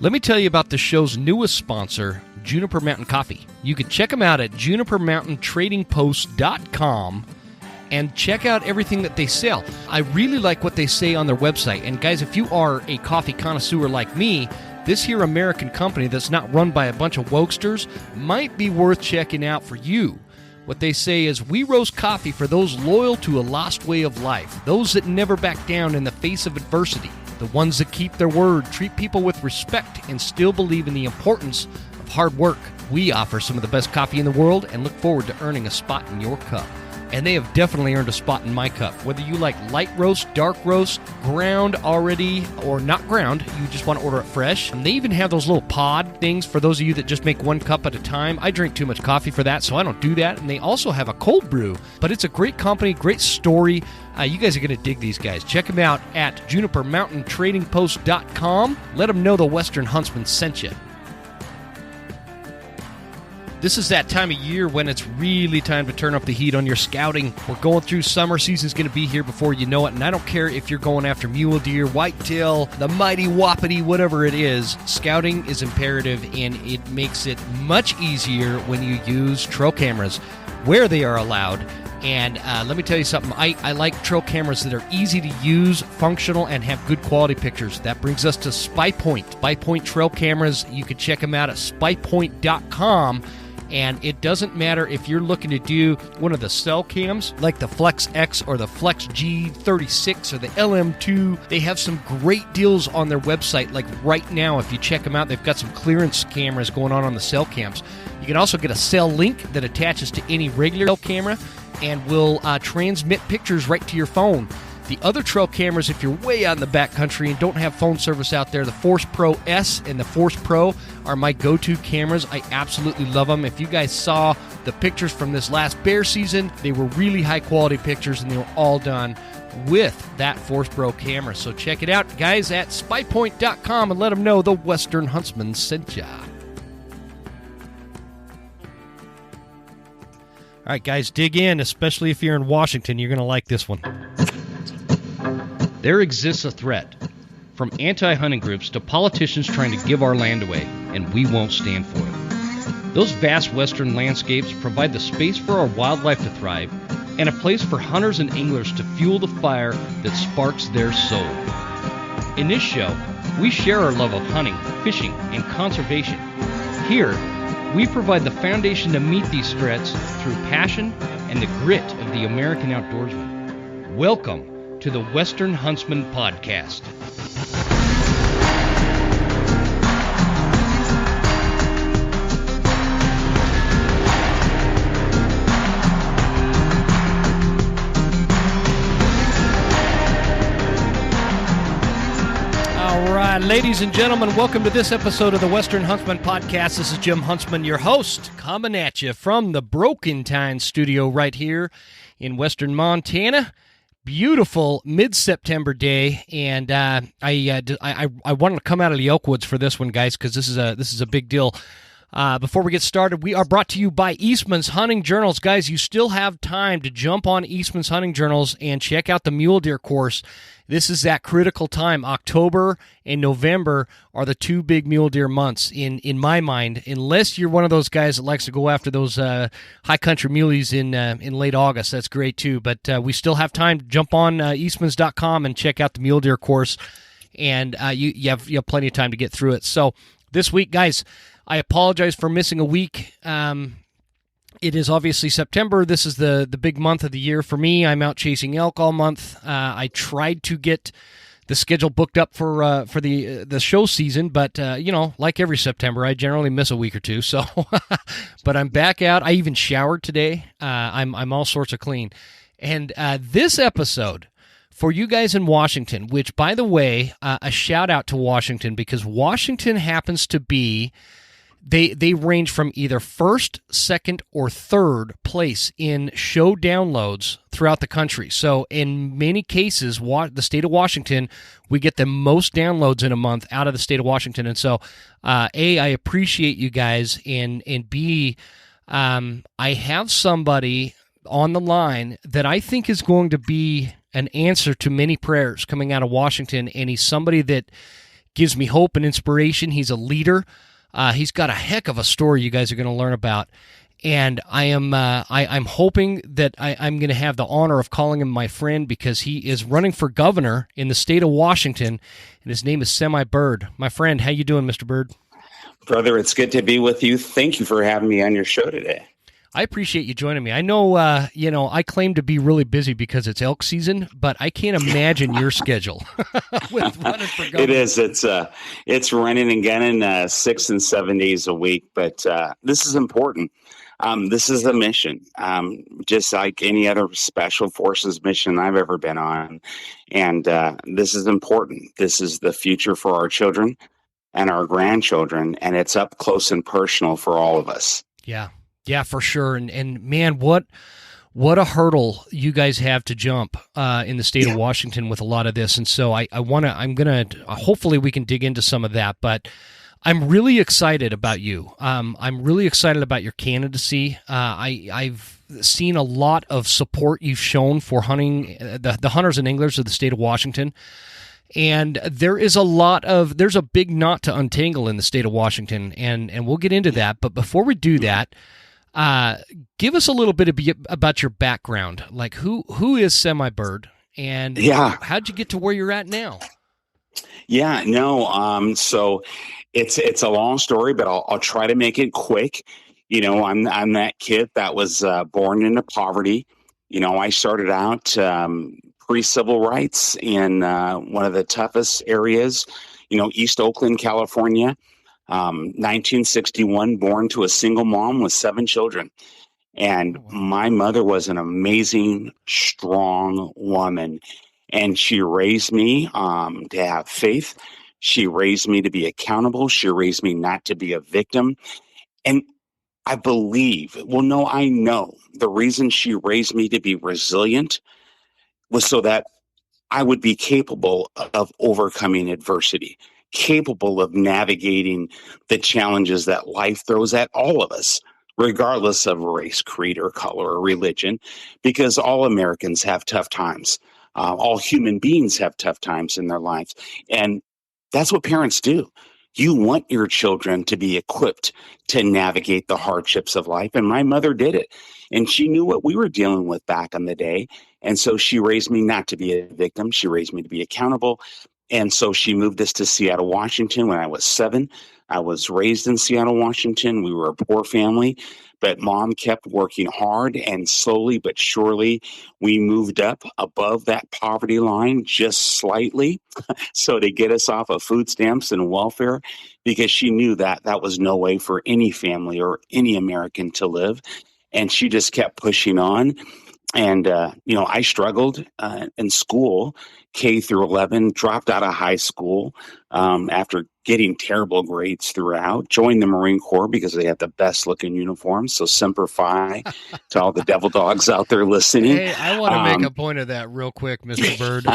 Let me tell you about the show's newest sponsor, Juniper Mountain Coffee. You can check them out at junipermountaintradingpost.com and check out everything that they sell. I really like what they say on their website. And guys, if you are a coffee connoisseur like me, this here American company that's not run by a bunch of wokesters might be worth checking out for you. What they say is, we roast coffee for those loyal to a lost way of life, those that never back down in the face of adversity, the ones that keep their word, treat people with respect, and still believe in the importance of hard work. We offer some of the best coffee in the world and look forward to earning a spot in your cup. And they have definitely earned a spot in my cup. Whether you like light roast, dark roast, ground already, or not ground, you just want to order it fresh. And they even have those little pod things for those of you that just make one cup at a time. I drink too much coffee for that, so I don't do that. And they also have a cold brew. But it's a great company, great story. You guys are going to dig these guys. Check them out at junipermountaintradingpost.com. Let them know the Western Huntsman sent you. This is that time of year when it's really time to turn up the heat on your scouting. We're going through summer. Season's going to be here before you know it. And I don't care if you're going after mule deer, whitetail, the mighty wapiti, whatever it is. Scouting is imperative, and it makes it much easier when you use trail cameras where they are allowed. And let me tell you something. I like trail cameras that are easy to use, functional, and have good quality pictures. That brings us to SpyPoint. SpyPoint trail cameras. You can check them out at spypoint.com. And it doesn't matter if you're looking to do one of the cell cams, like the Flex X or the Flex G36 or the LM2. They have some great deals on their website. Like right now, if you check them out, they've got some clearance cameras going on the cell cams. You can also get a cell link that attaches to any regular cell camera and will transmit pictures right to your phone. The other trail cameras, if you're way out in the backcountry and don't have phone service out there, the Force Pro S and the Force Pro are my go-to cameras. I absolutely love them. If you guys saw the pictures from this last bear season, they were really high-quality pictures, and they were all done with that Force Pro camera. So check it out, guys, at spypoint.com, and let them know the Western Huntsman sent ya. All right, guys, dig in, especially if you're in Washington. You're going to like this one. There exists a threat, from anti-hunting groups to politicians trying to give our land away, and we won't stand for it. Those vast western landscapes provide the space for our wildlife to thrive and a place for hunters and anglers to fuel the fire that sparks their soul. In this show, we share our love of hunting, fishing, and conservation. Here, we provide the foundation to meet these threats through passion and the grit of the American outdoorsman. Welcome to the Western Huntsman Podcast. All right, ladies and gentlemen, welcome to this episode of the Western Huntsman Podcast. This is Jim Huntsman, your host, coming at you from the Broken Tine studio right here in Western Montana. Beautiful mid-September day, and I wanted to come out of the Elkwoods for this one, guys, because this is a big deal. Before we get started, we are brought to you by Eastman's Hunting Journals. Guys, you still have time to jump on Eastman's Hunting Journals and check out the mule deer course. This is that critical time. October and November are the two big mule deer months in my mind, unless you're one of those guys that likes to go after those high country muleys in late August. That's great too, but we still have time to jump on eastmans.com and check out the mule deer course, and you have plenty of time to get through it. So this week, guys, I apologize for missing a week. It is obviously September. This is the big month of the year for me. I'm out chasing elk all month. I tried to get the schedule booked up for the show season, but like every September, I generally miss a week or two. So, but I'm back out. I even showered today. I'm all sorts of clean. And this episode, for you guys in Washington, which, by the way, a shout out to Washington, because Washington happens to be. They range from either first, second, or third place in show downloads throughout the country. So in many cases, the state of Washington, we get the most downloads in a month out of the state of Washington. And so, A, I appreciate you guys, and B, I have somebody on the line that I think is going to be an answer to many prayers coming out of Washington, and he's somebody that gives me hope and inspiration. He's a leader. He's got a heck of a story you guys are going to learn about. And I'm hoping that I'm going to have the honor of calling him my friend, because he is running for governor in the state of Washington, and his name is Semi Bird. My friend, how you doing, Mr. Bird? Brother, it's good to be with you. Thank you for having me on your show today. I appreciate you joining me. I know, I claim to be really busy because it's elk season, but I can't imagine your schedule with running for governor. It is. It's running and gunning 6 and 7 days a week, but this is important. This is a mission, just like any other special forces mission I've ever been on. And this is important. This is the future for our children and our grandchildren, and it's up close and personal for all of us. Yeah, for sure. And man, what a hurdle you guys have to jump in the state of Washington with a lot of this. And so hopefully we can dig into some of that, but I'm really excited about you. I'm really excited about your candidacy. I've seen a lot of support you've shown for hunting, the hunters and anglers of the state of Washington. And there's a big knot to untangle in the state of Washington, and we'll get into that. But before we do that, give us a little bit about your background. Like, who is Semi Bird, and how'd you get to where you're at now? So it's a long story, but I'll try to make it quick. I'm that kid that was born into poverty. I started out pre-civil rights in one of the toughest areas, East Oakland, California. 1961, born to a single mom with 7 children. And my mother was an amazing, strong woman. And she raised me to have faith. She raised me to be accountable. She raised me not to be a victim. And I know the reason she raised me to be resilient was so that I would be capable of overcoming adversity, capable of navigating the challenges that life throws at all of us, regardless of race, creed, or color, or religion, because all Americans have tough times. All human beings have tough times in their lives. And that's what parents do. You want your children to be equipped to navigate the hardships of life. And my mother did it. And she knew what we were dealing with back in the day. And so she raised me not to be a victim. She raised me to be accountable. And so she moved us to Seattle, Washington when I was 7. I was raised in Seattle, Washington. We were a poor family, but Mom kept working hard, and slowly but surely we moved up above that poverty line just slightly, so to get us off of food stamps and welfare, because she knew that that was no way for any family or any American to live. And she just kept pushing on. And, I struggled in school, K through 11, dropped out of high school after getting terrible grades throughout, joined the Marine Corps because they had the best looking uniforms. So Semper Fi to all the devil dogs out there listening. Hey, I want to make a point of that real quick, Mr. Bird.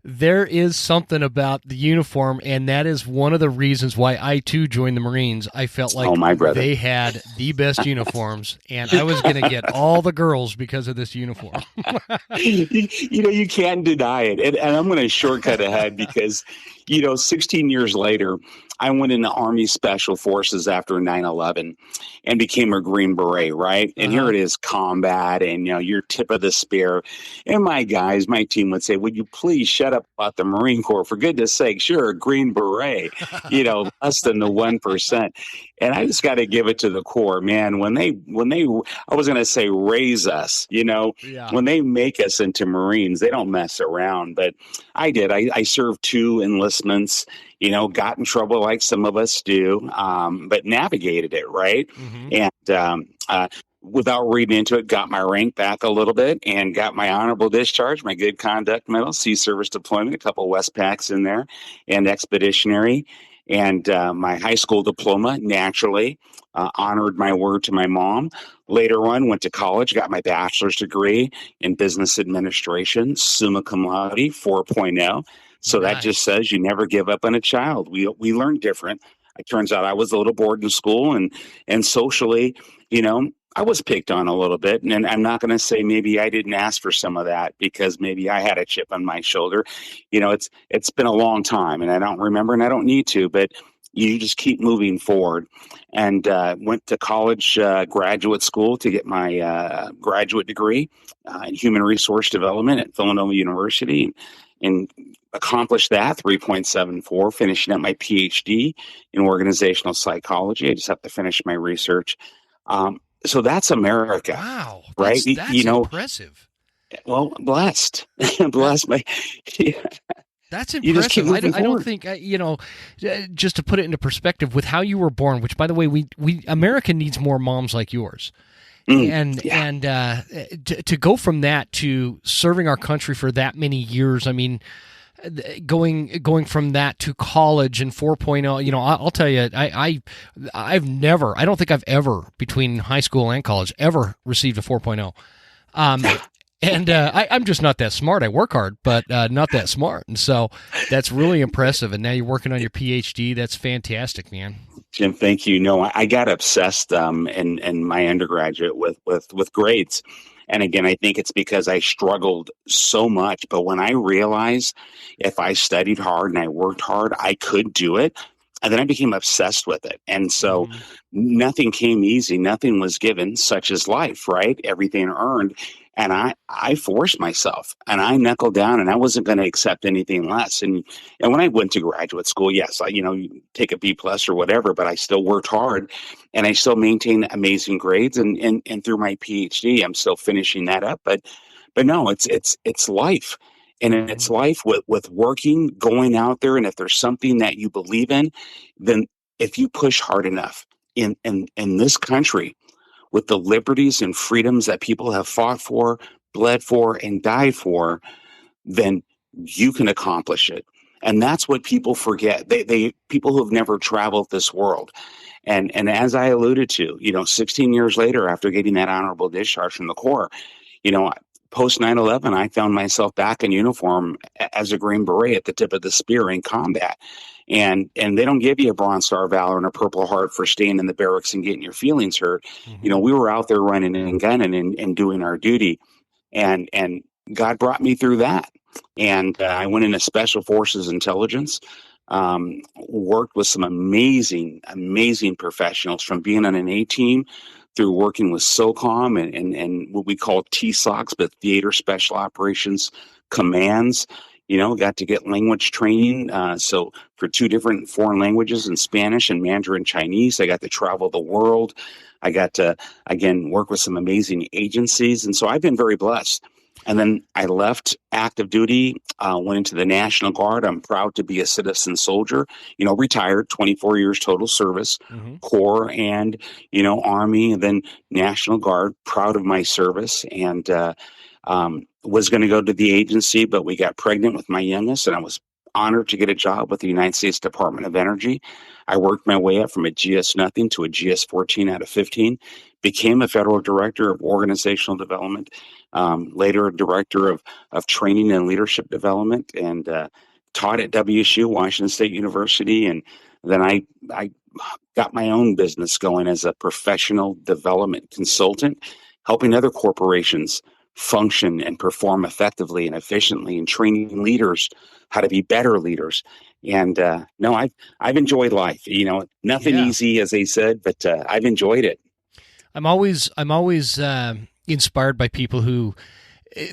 There is something about the uniform, and that is one of the reasons why I too joined the Marines. I felt like they had the best uniforms, and I was going to get all the girls because of this uniform. You can't deny it. And I'm going to shortcut ahead because, 16 years later, I went into Army Special Forces after 9/11 and became a Green Beret, right? And here it is, combat, and you're tip of the spear. And my team would say, "Would you please shut up about the Marine Corps? For goodness sake, sure, a Green Beret, less than the 1%." And I just got to give it to the Corps, man. When they, I was going to say raise us, when they make us into Marines, they don't mess around. But I did. I served 2 enlistments. Got in trouble like some of us do, but navigated it, right? Mm-hmm. And without reading into it, got my rank back a little bit and got my honorable discharge, my good conduct medal, sea service deployment, a couple Westpacks in there, and expeditionary. And my high school diploma, naturally, honored my word to my mom. Later on, went to college, got my bachelor's degree in business administration, summa cum laude, 4.0. So nice. That just says you never give up on a child. We learn different. It turns out I was a little bored in school and socially, I was picked on a little bit, and I'm not going to say maybe I didn't ask for some of that because maybe I had a chip on my shoulder. It's been a long time, and I don't remember, and I don't need to, but you just keep moving forward. And went to college, graduate school to get my graduate degree in human resource development at Villanova University, and accomplished that 3.74, finishing up my PhD in organizational psychology. I just have to finish my research. So that's America, Wow, right? that's impressive. Well, blessed, blessed. That's You just keep impressive. moving I don't forward. think just to put it into perspective with how you were born. Which, by the way, we America needs more moms like yours. And to go from that to serving our country for that many years, I mean, going from that to college and 4.0, I'll tell you, I don't think I've ever, between high school and college, ever received a 4.0. And I'm just not that smart. I work hard, but not that smart. And so that's really impressive. And now you're working on your PhD. That's fantastic, man. Jim, thank you. No, I got obsessed in my undergraduate with grades. And again, I think it's because I struggled so much. But when I realized if I studied hard and I worked hard, I could do it. And then I became obsessed with it. And so nothing came easy. Nothing was given, such as life, right? Everything earned. And I forced myself, and I knuckled down, and I wasn't going to accept anything less. And when I went to graduate school, yes, you take a B plus or whatever, but I still worked hard, and I still maintained amazing grades. And through my PhD, I'm still finishing that up. But no, it's life. And it's life with working, going out there. And if there's something that you believe in, then if you push hard enough in this country, with the liberties and freedoms that people have fought for, bled for, and died for, then you can accomplish it. And that's what people forget. They people who have never traveled this world. And as I alluded to, 16 years later, after getting that honorable discharge from the Corps, post 9/11, I found myself back in uniform as a Green Beret at the tip of the spear in combat. And they don't give you a Bronze Star of Valor and a Purple Heart for staying in the barracks and getting your feelings hurt. We were out there running and gunning and doing our duty. And God brought me through that. And I went into Special Forces Intelligence, worked with some amazing, amazing professionals, from being on an A team through working with SOCOM and what we call TSOCs, but Theater Special Operations Commands. Got to get language training. So for 2 different foreign languages, in Spanish and Mandarin Chinese, I got to travel the world. I got to, again, work with some amazing agencies. And so I've been very blessed. And then I left active duty, went into the National Guard. I'm proud to be a citizen soldier, retired, 24 years total service, Corps and, Army, and then National Guard, proud of my service. And was going to go to the agency, but we got pregnant with my youngest, and I was honored to get a job with the United States Department of Energy. I worked my way up from a GS nothing to a GS 14 out of 15, became a federal director of organizational development, later a director of training and leadership development, and taught at WSU, Washington State University. And then I got my own business going as a professional development consultant, helping other corporations function and perform effectively and efficiently, and training leaders how to be better leaders. And no, I've enjoyed life. Nothing easy, as they said, but I've enjoyed it. I'm always inspired by people who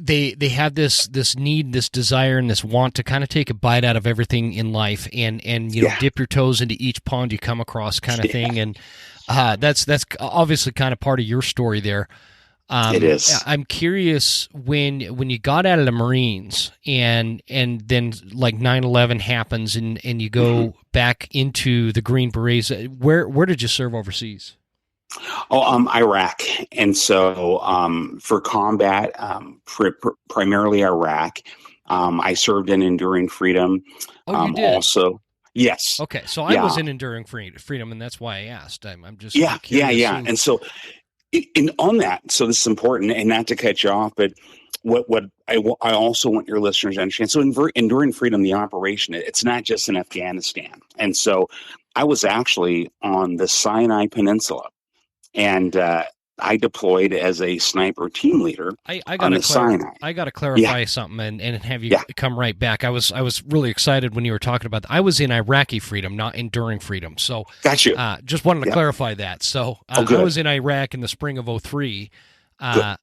they have this need, this desire, and this want to kind of take a bite out of everything in life, and dip your toes into each pond you come across, kind of thing. And that's obviously kind of part of your story there. It is. I'm curious, when you got out of the Marines and then like 9/11 happens and you go back into the Green Berets, where did you serve overseas? Iraq. And so for combat, primarily Iraq. I served in Enduring Freedom. Oh, you did? Also, yes. Okay, so I was in Enduring Freedom, and that's why I asked. I'm just curious. Yeah. And so on that, so this is important, and not to cut you off, but what I also want your listeners to understand. So Enduring Freedom, the operation, it's not just in Afghanistan. And so I was actually on the Sinai Peninsula. And I deployed as a sniper team leader on the Sinai. I got to clarify something and have you come right back. I was really excited when you were talking about that. I was in Iraqi freedom, not enduring freedom. So got you. Just wanted to clarify that. So I was in Iraq in the spring of 2003.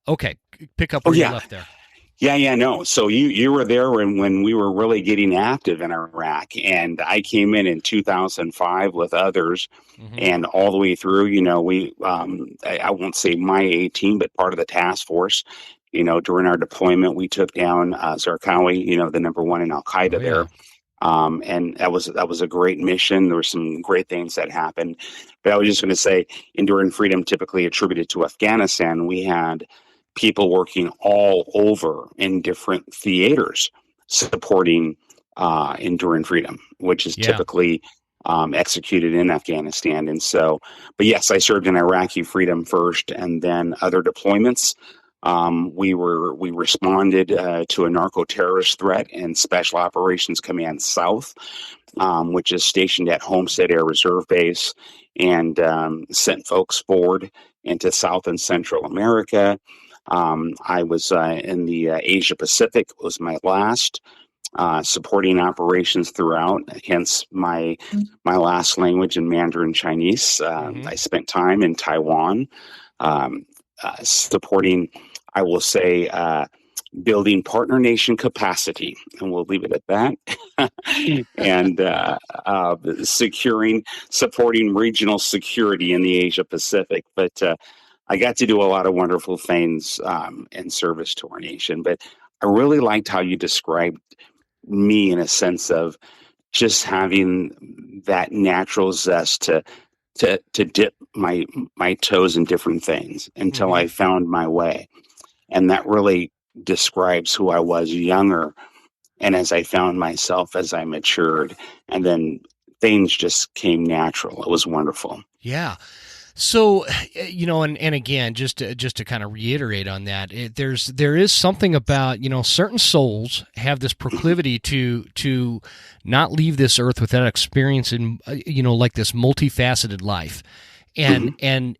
Okay, pick up where you left there. No. So you were there when we were really getting active in Iraq, and I came in 2005 with others, and all the way through. We I won't say my A team, but part of the task force. During our deployment, we took down Zarqawi, the number one in Al Qaeda there. And that was a great mission. There were some great things that happened, but I was just going to say, enduring freedom, typically attributed to Afghanistan, we had people working all over in different theaters supporting enduring freedom, which is typically executed in Afghanistan. And so, but yes, I served in Iraqi freedom first, and then other deployments. We responded to a narco-terrorist threat in Special Operations Command South, which is stationed at Homestead Air Reserve Base, and sent folks forward into South and Central America. I was in the Asia Pacific, was my last, supporting operations throughout, hence my last language in Mandarin Chinese. I spent time in Taiwan, supporting, I will say, building partner nation capacity, and we'll leave it at that, and supporting regional security in the Asia Pacific. But I got to do a lot of wonderful things in service to our nation. But I really liked how you described me in a sense of just having that natural zest to dip my toes in different things until I found my way. And that really describes who I was younger, and as I found myself as I matured, and then things just came natural. It was wonderful. Yeah. So, and again, just to kind of reiterate on that, there is something about, certain souls have this proclivity to not leave this earth without experiencing, like this multifaceted life. And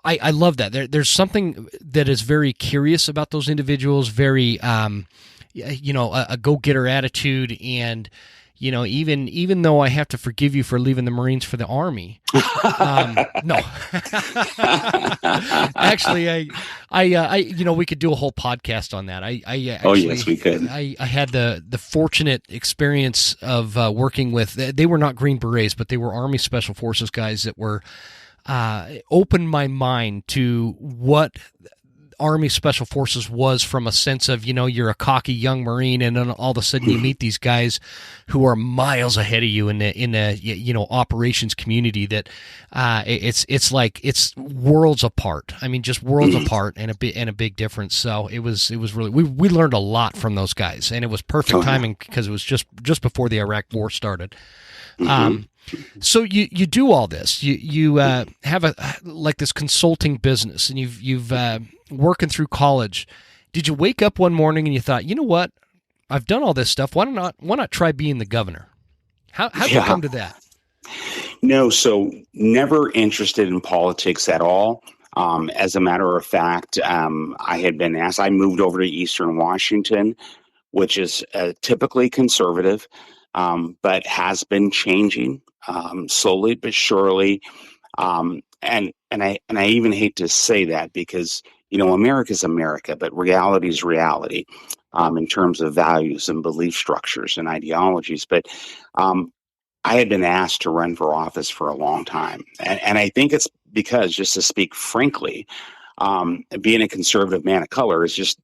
I love that. There's something that is very curious about those individuals, very, a go-getter attitude, and even though I have to forgive you for leaving the Marines for the Army, no, actually, we could do a whole podcast on that. Oh yes, we could. I had the fortunate experience of working with. They were not Green Berets, but they were Army Special Forces guys that were opened my mind to what Army Special Forces was, from a sense of, you're a cocky young Marine, and then all of a sudden you meet these guys who are miles ahead of you in the operations community, that it's like it's worlds apart. I mean, just worlds apart, and a big difference. So it was really, we learned a lot from those guys, and it was perfect timing because it was just before the Iraq War started. So you do all this. You have this consulting business, and you've working through college. Did you wake up one morning and you thought, you know what? I've done all this stuff. Why not try being the governor? How did you come to that? No, so never interested in politics at all. As a matter of fact, I had been asked. I moved over to Eastern Washington, which is typically conservative, but has been changing slowly but surely. And I even hate to say that, because America's America, but reality is reality in terms of values and belief structures and ideologies. But I had been asked to run for office for a long time, and I think it's because, just to speak frankly, being a conservative man of color is just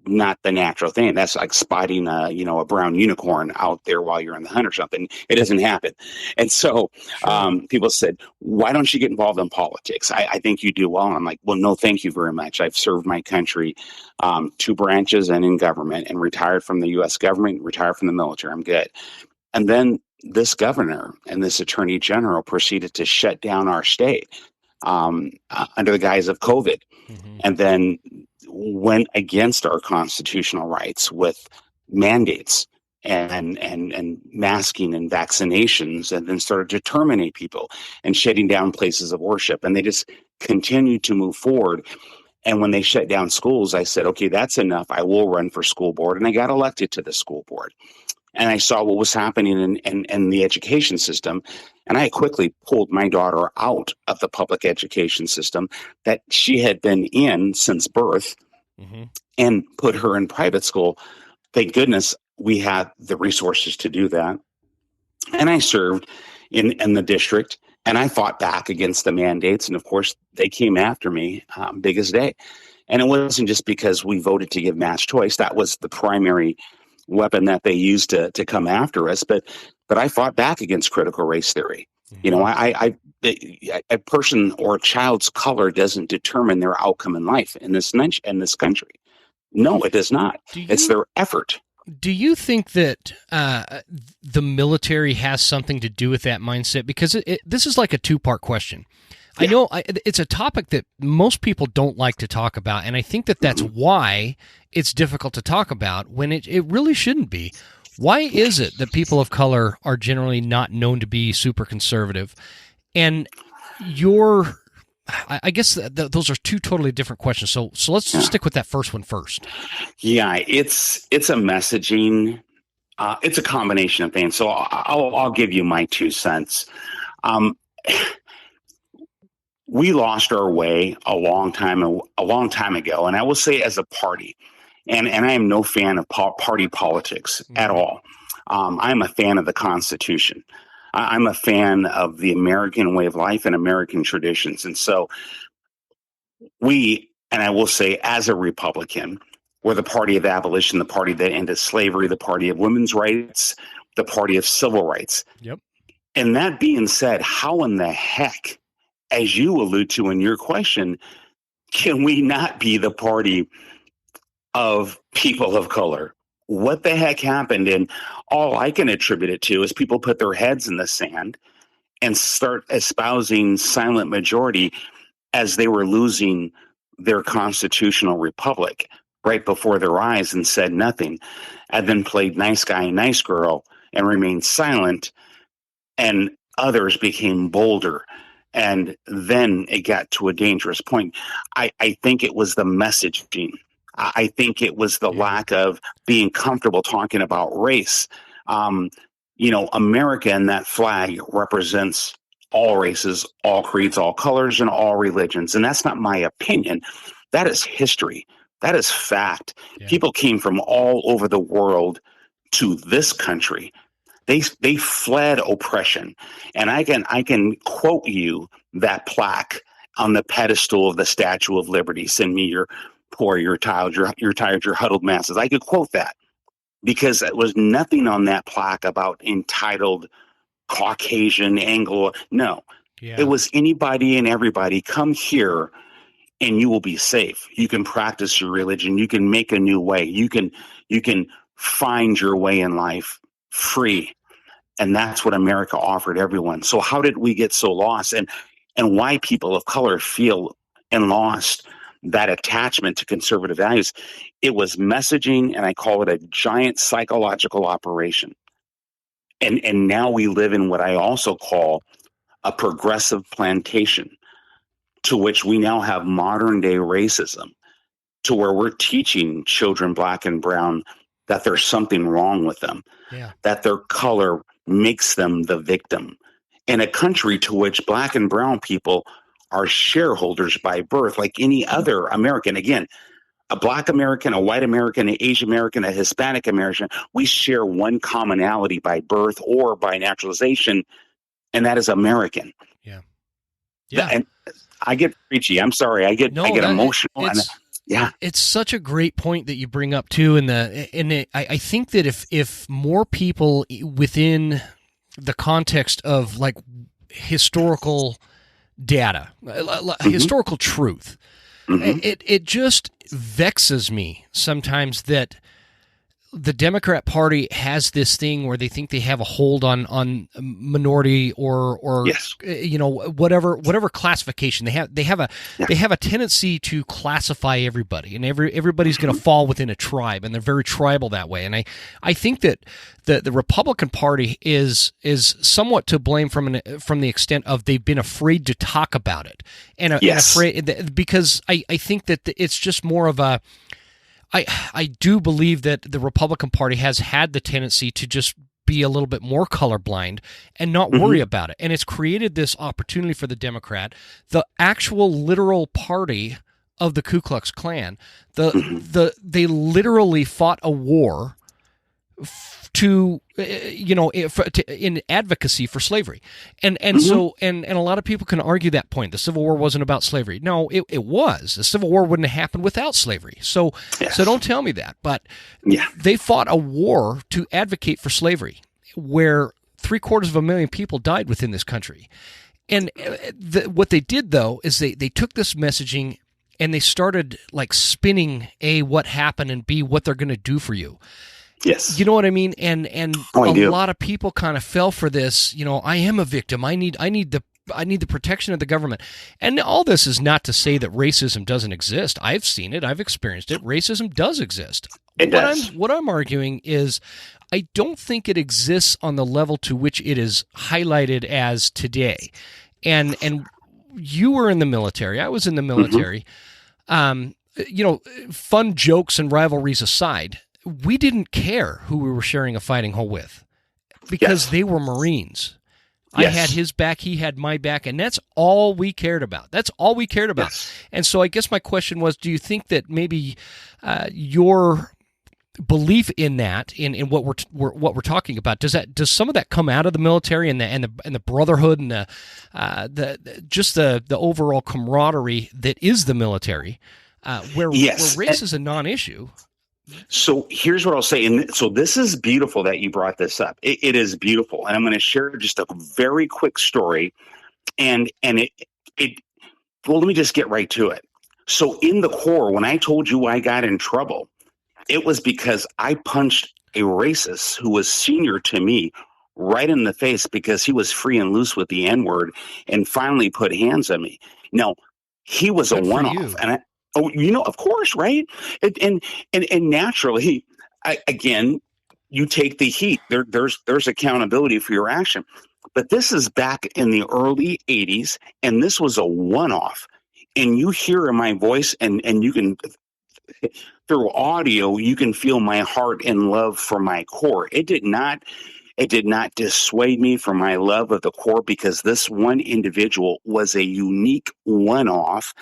not the natural thing. That's like spotting a brown unicorn out there while you're in the hunt or something. It doesn't happen. And so people said, why don't you get involved in politics? I think you do well. And I'm like, well, no, thank you very much. I've served my country 2 branches and in government, and retired from the U.S. government, retired from the military. I'm good. And then this governor and this attorney general proceeded to shut down our state under the guise of COVID. And then went against our constitutional rights with mandates and masking and vaccinations, and then started to terminate people and shutting down places of worship. And they just continued to move forward. And when they shut down schools, I said, okay, that's enough. I will run for school board. And I got elected to the school board. And I saw what was happening in the education system. And I quickly pulled my daughter out of the public education system that she had been in since birth and put her in private school. Thank goodness we had the resources to do that. And I served in the district, and I fought back against the mandates. And of course, they came after me big as day. And it wasn't just because we voted to give mass choice. That was the primary weapon that they used to come after us. But I fought back against critical race theory. You know, a person or a child's color doesn't determine their outcome in life in this country. No, it does not. It's their effort. Do you think that the military has something to do with that mindset? Because this is like a two-part question. Yeah. I know it's a topic that most people don't like to talk about, and I think that that's why it's difficult to talk about when it really shouldn't be. Why is it that people of color are generally not known to be super conservative? And I guess those are two totally different questions. So let's stick with that first one first. Yeah, it's a messaging. It's a combination of things. So I'll give you my 2 cents. We lost our way a long time ago, and I will say as a party, and I am no fan of party politics at all. I'm a fan of the Constitution. I'm a fan of the American way of life and American traditions. And so and I will say as a Republican, we're the party of abolition, the party that ended slavery, the party of women's rights, the party of civil rights. Yep. And that being said, how in the heck, as you allude to in your question, can we not be the party of people of color? What the heck happened? And all I can attribute it to is people put their heads in the sand and start espousing silent majority as they were losing their constitutional republic right before their eyes and said nothing, and then played nice guy, nice girl and remained silent. And others became bolder. And then it got to a dangerous point. I think it was the messaging. I think it was the lack of being comfortable talking about race. America and that flag represents all races, all creeds, all colors, and all religions. And that's not my opinion. That is history. That is fact. Yeah. People came from all over the world to this country. They fled oppression. And I can quote you that plaque on the pedestal of the Statue of Liberty. Send me your poor, your tired, your huddled masses. I could quote that because there was nothing on that plaque about entitled Caucasian, Anglo. No, It was anybody and everybody. Come here and you will be safe. You can practice your religion. You can make a new way. You can find your way in life free. And that's what America offered everyone. So how did we get so lost? And why people of color feel and lost that attachment to conservative values? It was messaging, and I call it a giant psychological operation. And now we live in what I also call a progressive plantation, to which we now have modern day racism, to where we're teaching children, black and brown, that there's something wrong with them, that their color makes them the victim. In a country to which black and brown people are shareholders by birth, like any other American. Again, a black American, a white American, an Asian American, a Hispanic American, we share one commonality by birth or by naturalization, and that is American. Yeah. And I get preachy. I'm sorry. I get emotional. It's such a great point that you bring up too. I think that if more people within the context of like historical data, historical truth, it just vexes me sometimes that the Democrat Party has this thing where they think they have a hold on minority or Yes. whatever classification they have a tendency to classify everybody, and everybody's going to fall within a tribe, and they're very tribal that way. And I think that the Republican Party is somewhat to blame from the extent of they've been afraid to talk about it, and afraid because I think that it's just more of a. I do believe that the Republican Party has had the tendency to just be a little bit more colorblind and not worry about it. And it's created this opportunity for the Democrat, the actual literal party of the Ku Klux Klan. They literally fought a war in advocacy for slavery, and so a lot of people can argue that point. The Civil War wasn't about slavery. No, it was. The Civil War wouldn't have happened without slavery. So don't tell me that. But they fought a war to advocate for slavery, where 750,000 people died within this country. And what they did though is they took this messaging and they started like spinning what happened and B, what they're going to do for you. Yes. You know what I mean? And a lot of people kind of fell for this, I am a victim. I need the protection of the government. And all this is not to say that racism doesn't exist. I've seen it. I've experienced it. Racism does exist. What I'm arguing is I don't think it exists on the level to which it is highlighted as today. And you were in the military. I was in the military. Fun jokes and rivalries aside, we didn't care who we were sharing a fighting hole with because they were Marines. I had his back, he had my back, and that's all we cared about. Yes. And so I guess my question was, do you think that maybe your belief in that, in what we're talking about, does some of that come out of the military and the brotherhood and the overall camaraderie that is the military, where race is a non-issue? So here's what I'll say. And so this is beautiful that you brought this up. It is beautiful. And I'm going to share just a very quick story. Well, let me just get right to it. So in the Corps, when I told you I got in trouble, it was because I punched a racist who was senior to me right in the face because he was free and loose with the N-word and finally put hands on me. Now, he was a one-off. And of course, right? And naturally, again, you take the heat. There's accountability for your action. But this is back in the early 80s, and this was a one-off. And you hear in my voice, and you can, through audio, you can feel my heart and love for my Corps. It did not dissuade me from my love of the Corps because this one individual was a unique one-off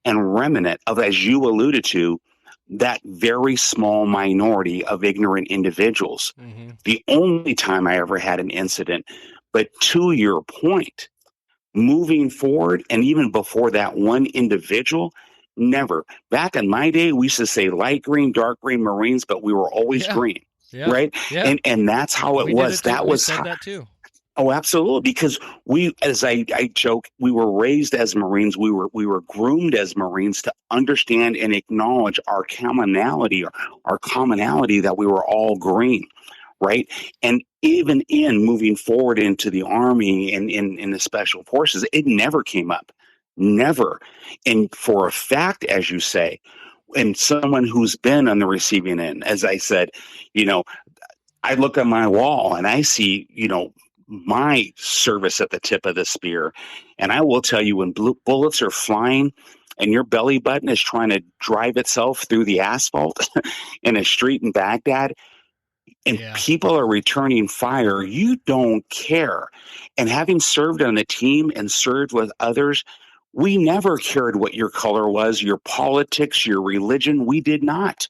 and remnant of, as you alluded to, that very small minority of ignorant individuals. Mm-hmm. The only time I ever had an incident. But to your point, moving forward, and even before that one individual, never. Back in my day, we used to say light green, dark green Marines, but we were always green, right? Yeah. And that's how it was. That was how, that too. Oh, absolutely. Because we, as I joke, we were raised as Marines. We were groomed as Marines to understand and acknowledge our commonality that we were all green, right? And even in moving forward into the Army and in the Special Forces, it never came up. Never. And for a fact, as you say, and someone who's been on the receiving end, as I said, I look at my wall and I see, my service at the tip of the spear. And I will tell you, when bullets are flying and your belly button is trying to drive itself through the asphalt in a street in Baghdad, and people are returning fire, you don't care. And having served on a team and served with others, we never cared what your color was, your politics, your religion. We did not.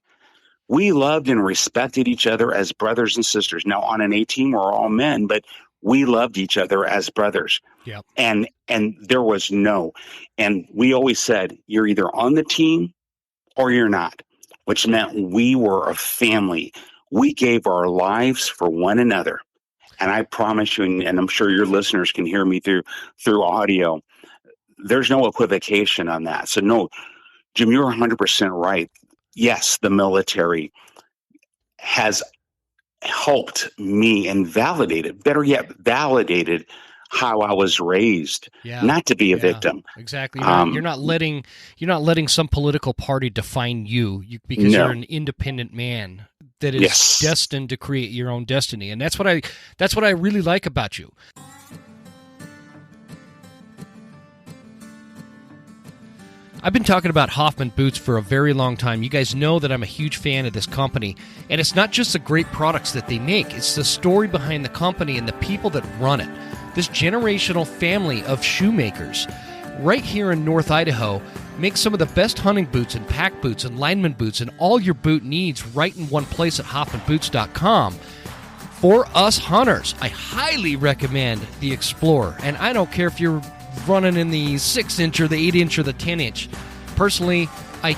We loved and respected each other as brothers and sisters. Now, on an A team, we're all men, but we loved each other as brothers. Yep. And there was and we always said, you're either on the team or you're not, which meant we were a family. We gave our lives for one another. And I promise you, and I'm sure your listeners can hear me through audio, there's no equivocation on that. So no, Jim, you're 100% right. Yes, the military has helped me and validated, better yet, validated how I was raised, not to be a victim. Exactly. You're not letting some political party define you, because you're an independent man that is destined to create your own destiny. And that's what I really like about you. I've been talking about Hoffman boots for a very long time. You guys know that I'm a huge fan of this company. And it's not just the great products that they make. It's the story behind the company and the people that run it. This generational family of shoemakers right here in North Idaho makes some of the best hunting boots and pack boots and lineman boots and all your boot needs right in one place at hoffmanboots.com. For us hunters, I highly recommend the Explorer. And I don't care if you're running in the 6-inch or the 8-inch or the 10-inch. Personally, I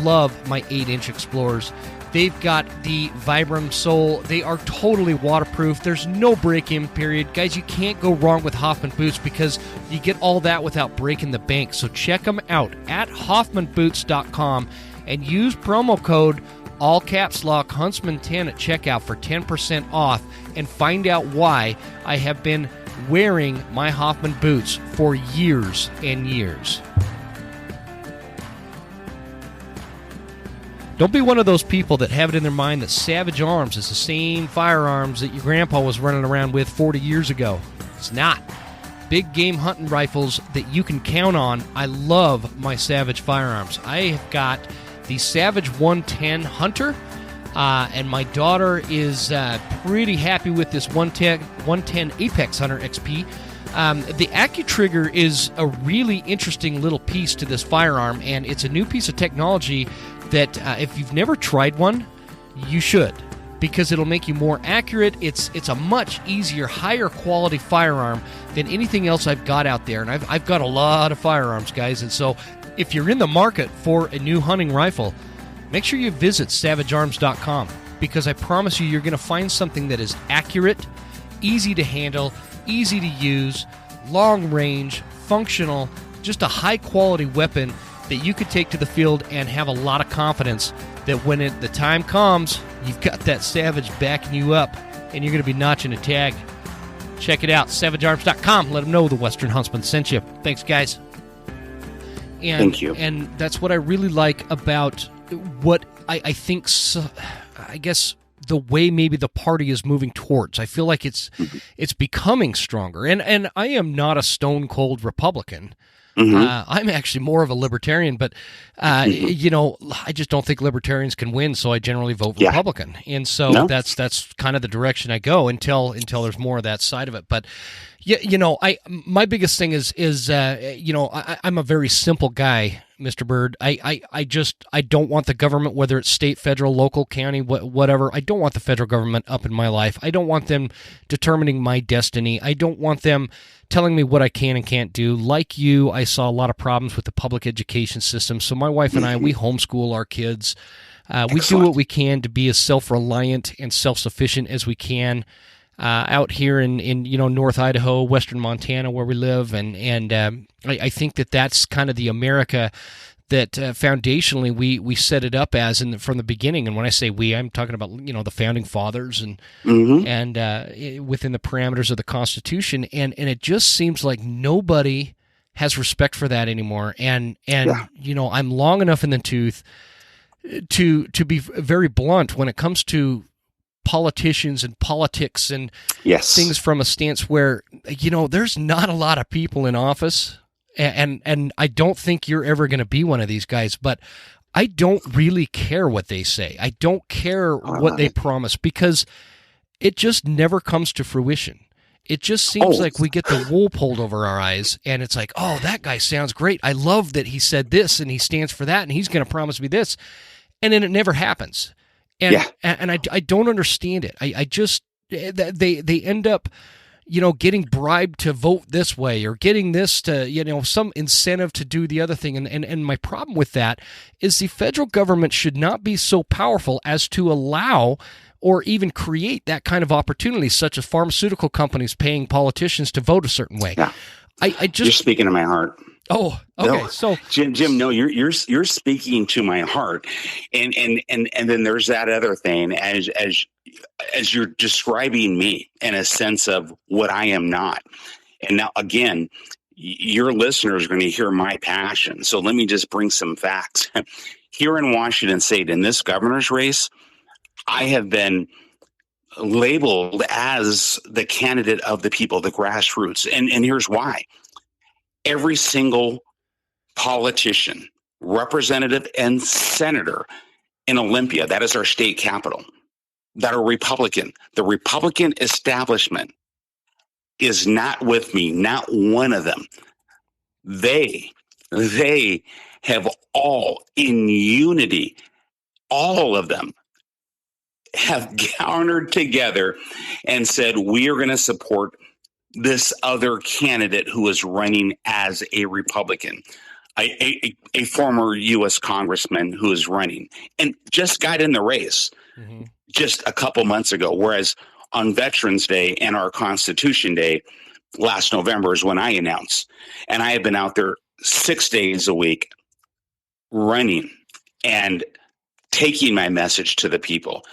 love my 8-inch Explorers. They've got the Vibram sole. They are totally waterproof. There's no break-in period. Guys, you can't go wrong with Hoffman boots because you get all that without breaking the bank. So check them out at hoffmanboots.com and use promo code all caps lock Huntsman10 at checkout for 10% off, and find out why I have been wearing my Hoffman boots for years and years. Don't be one of those people that have it in their mind that Savage Arms is the same firearms that your grandpa was running around with 40 years ago. It's not. Big game hunting rifles that you can count on. I love my Savage firearms. I have got the Savage 110 Hunter, and my daughter is pretty happy with this 110 Apex Hunter XP. The AccuTrigger is a really interesting little piece to this firearm, and it's a new piece of technology that if you've never tried one, you should, because it'll make you more accurate. It's a much easier, higher quality firearm than anything else I've got out there, and I've got a lot of firearms, guys, and so if you're in the market for a new hunting rifle, make sure you visit savagearms.com, because I promise you're going to find something that is accurate, easy to handle, easy to use, long range, functional, just a high-quality weapon that you could take to the field and have a lot of confidence that when the time comes, you've got that Savage backing you up and you're going to be notching a tag. Check it out, savagearms.com. Let them know the Western Huntsman sent you. Thanks, guys. And, thank you. And that's what I really like about what I think, I guess, the way maybe the party is moving towards. I feel like it's becoming stronger. And I am not a stone-cold Republican. I'm actually more of a libertarian, but, I just don't think libertarians can win, so I generally vote Republican. And so that's kind of the direction I go until there's more of that side of it. But, my biggest thing is I'm a very simple guy, Mr. Bird. I don't want the government, whether it's state, federal, local, county, whatever. I don't want the federal government up in my life. I don't want them determining my destiny. I don't want them telling me what I can and can't do. Like you, I saw a lot of problems with the public education system. So my wife and I, we homeschool our kids. We do what we can to be as self-reliant and self-sufficient as we can out here in North Idaho, Western Montana, where we live. And I think that's kind of the America that foundationally we set it up as from the beginning. And when I say we, I'm talking about the founding fathers and within the parameters of the Constitution. And it just seems like nobody has respect for that anymore. And I'm long enough in the tooth to be very blunt when it comes to politicians and politics and things from a stance where there's not a lot of people in office. And I don't think you're ever going to be one of these guys, but I don't really care what they say. I don't care what they promise, because it just never comes to fruition. It just seems like we get the wool pulled over our eyes, and it's like, oh, that guy sounds great. I love that he said this, and he stands for that, and he's going to promise me this. And then it never happens. And I don't understand it. I just, they end up getting bribed to vote this way, or getting this to, some incentive to do the other thing. And my problem with that is the federal government should not be so powerful as to allow or even create that kind of opportunity, such as pharmaceutical companies paying politicians to vote a certain way. Yeah. You're speaking to my heart. Oh, okay. No, So, Jim, no, you're speaking to my heart, and then there's that other thing as you're describing me in a sense of what I am not. And now again, your listeners are going to hear my passion. So let me just bring some facts. Here in Washington State, in this governor's race, I have been labeled as the candidate of the people, the grassroots. And here's why. Every single politician, representative, and senator in Olympia, that is our state capital, that are Republican. The Republican establishment is not with me, not one of them. They have all in unity, all of them have garnered together and said, we are going to support this other candidate who is running as a Republican, a former U.S. congressman who is running and just got in the race just a couple months ago. Whereas on Veterans Day and our Constitution Day last November is when I announced. And I have been out there 6 days a week running and taking my message to the people.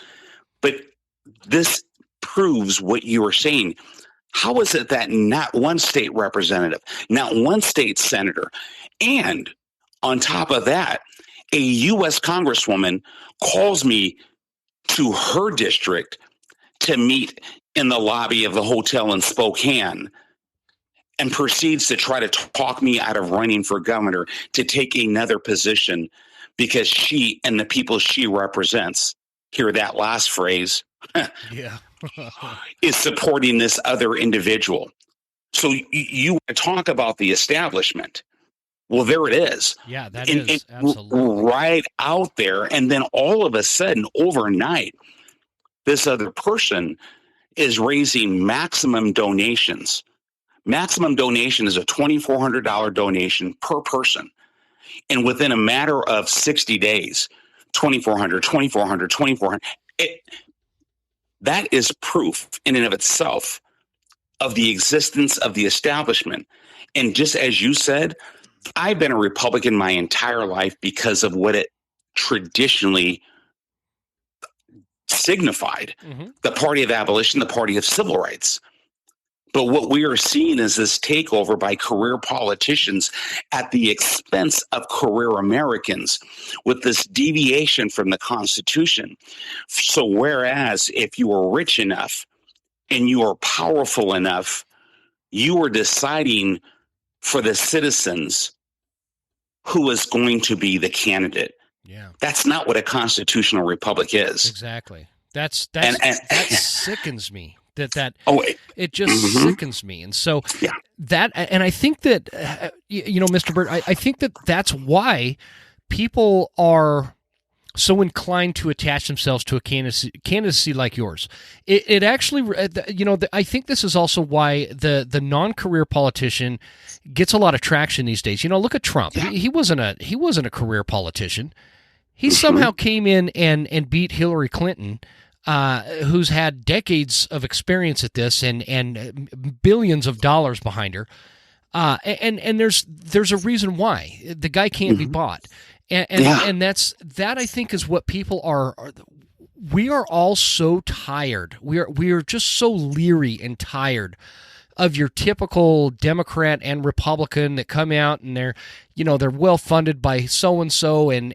But this proves what you were saying. How is it that not one state representative, not one state senator, and on top of that, a U.S. congresswoman calls me to her district to meet in the lobby of the hotel in Spokane and proceeds to try to talk me out of running for governor to take another position because she and the people she represents, hear that last phrase, yeah. is supporting this other individual. So you talk about the establishment. Well, there it is. Yeah, that is absolutely right out there. And then all of a sudden, overnight, this other person is raising maximum donations. Maximum donation is a $2,400 donation per person. And within a matter of 60 days, 2,400. That is proof in and of itself of the existence of the establishment. And just as you said, I've been a Republican my entire life because of what it traditionally signified, the party of abolition, the party of civil rights. But what we are seeing is this takeover by career politicians at the expense of career Americans with this deviation from the Constitution. So whereas if you are rich enough and you are powerful enough, you are deciding for the citizens who is going to be the candidate. Yeah. That's not what a constitutional republic is. Exactly. That sickens me. It just sickens me. And so I think that, Mr. Burt, I think that that's why people are so inclined to attach themselves to a candidacy like yours. It actually, I think this is also why the non-career politician gets a lot of traction these days. Look at Trump. Yeah. He wasn't a career politician. He somehow came in and beat Hillary Clinton, who's had decades of experience at this and billions of dollars behind her. And there's a reason why the guy can't be bought. And that I think is what people are. We are all so tired. We are just so leery and tired of your typical Democrat and Republican that come out and they're well funded by so and so and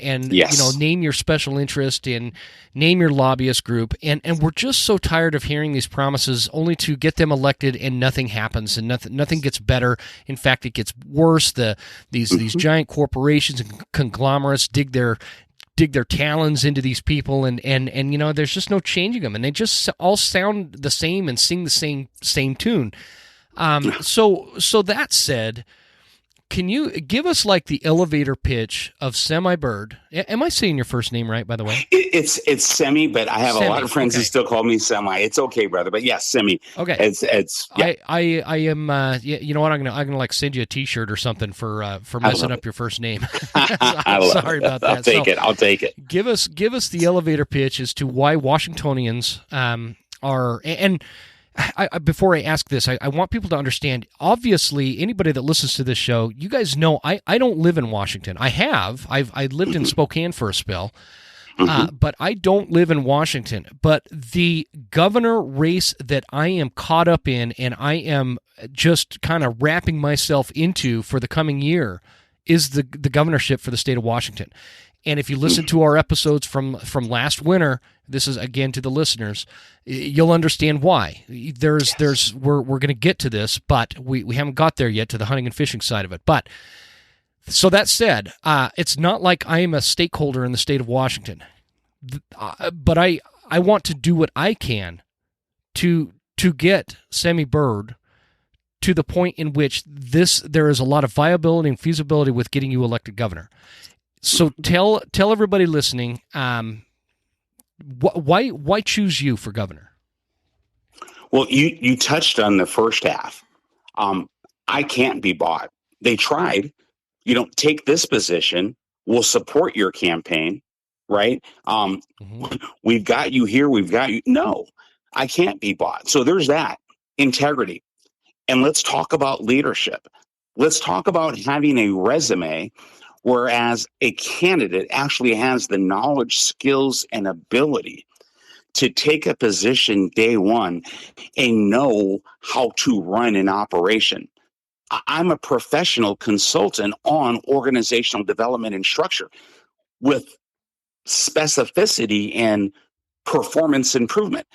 name your special interest and name your lobbyist group and we're just so tired of hearing these promises only to get them elected and nothing happens and nothing gets better. In fact, it gets worse. These giant corporations and conglomerates dig their talons into these people and there's just no changing them and they just all sound the same and sing the same tune. So that said, can you give us like the elevator pitch of Semi Bird? Am I saying your first name right, by the way? It's Semi, but I have a lot of friends who still call me Semi. It's okay, brother. But yes, Semi. Okay. It's yeah. I am. You know what? I'm gonna like send you a T-shirt or something for messing up your first name. Sorry about that. I'll take it. Give us the elevator pitch as to why Washingtonians are and before I ask this, I want people to understand, obviously, anybody that listens to this show, you guys know I don't live in Washington. I lived in Spokane for a spell, but I don't live in Washington. But the governor race that I am caught up in and I am just kind of wrapping myself into for the coming year is the governorship for the state of Washington. And if you listen to our episodes from last winter, this is again to the listeners, you'll understand why. We're going to get to this, but we haven't got there yet to the hunting and fishing side of it. But so that said, it's not like I am a stakeholder in the state of Washington, but I want to do what I can to get Sammy Byrd to the point in which there is a lot of viability and feasibility with getting you elected governor. So tell everybody listening, why choose you for governor? Well, you touched on the first half. I can't be bought. They tried. Take this position. We'll support your campaign, right? We've got you here. We've got you. No, I can't be bought. So there's that integrity. And let's talk about leadership. Let's talk about having a resume, whereas a candidate actually has the knowledge, skills, and ability to take a position day one and know how to run an operation. I'm a professional consultant on organizational development and structure with specificity and performance improvement.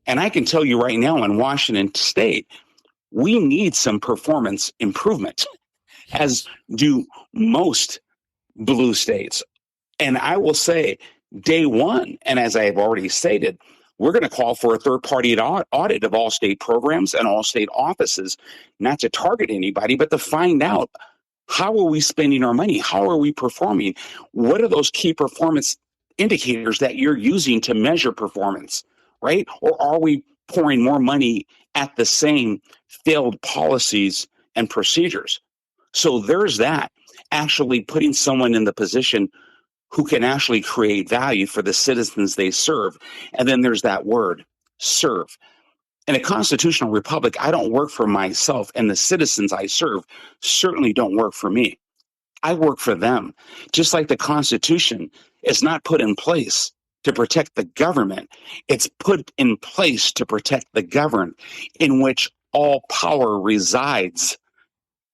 And I can tell you right now in Washington State, we need some performance improvement, as do most blue states. And I will say day one, and as I have already stated, we're going to call for a third-party audit of all state programs and all state offices, not to target anybody, but to find out, how are we spending our money? How are we performing? What are those key performance indicators that you're using to measure performance, right? Or are we pouring more money at the same failed policies and procedures? So there's that, actually putting someone in the position who can actually create value for the citizens they serve. And then there's that word, serve. In a constitutional republic, I don't work for myself, and the citizens I serve certainly don't work for me. I work for them. Just like the Constitution is not put in place to protect the government, it's put in place to protect the governed, in which all power resides.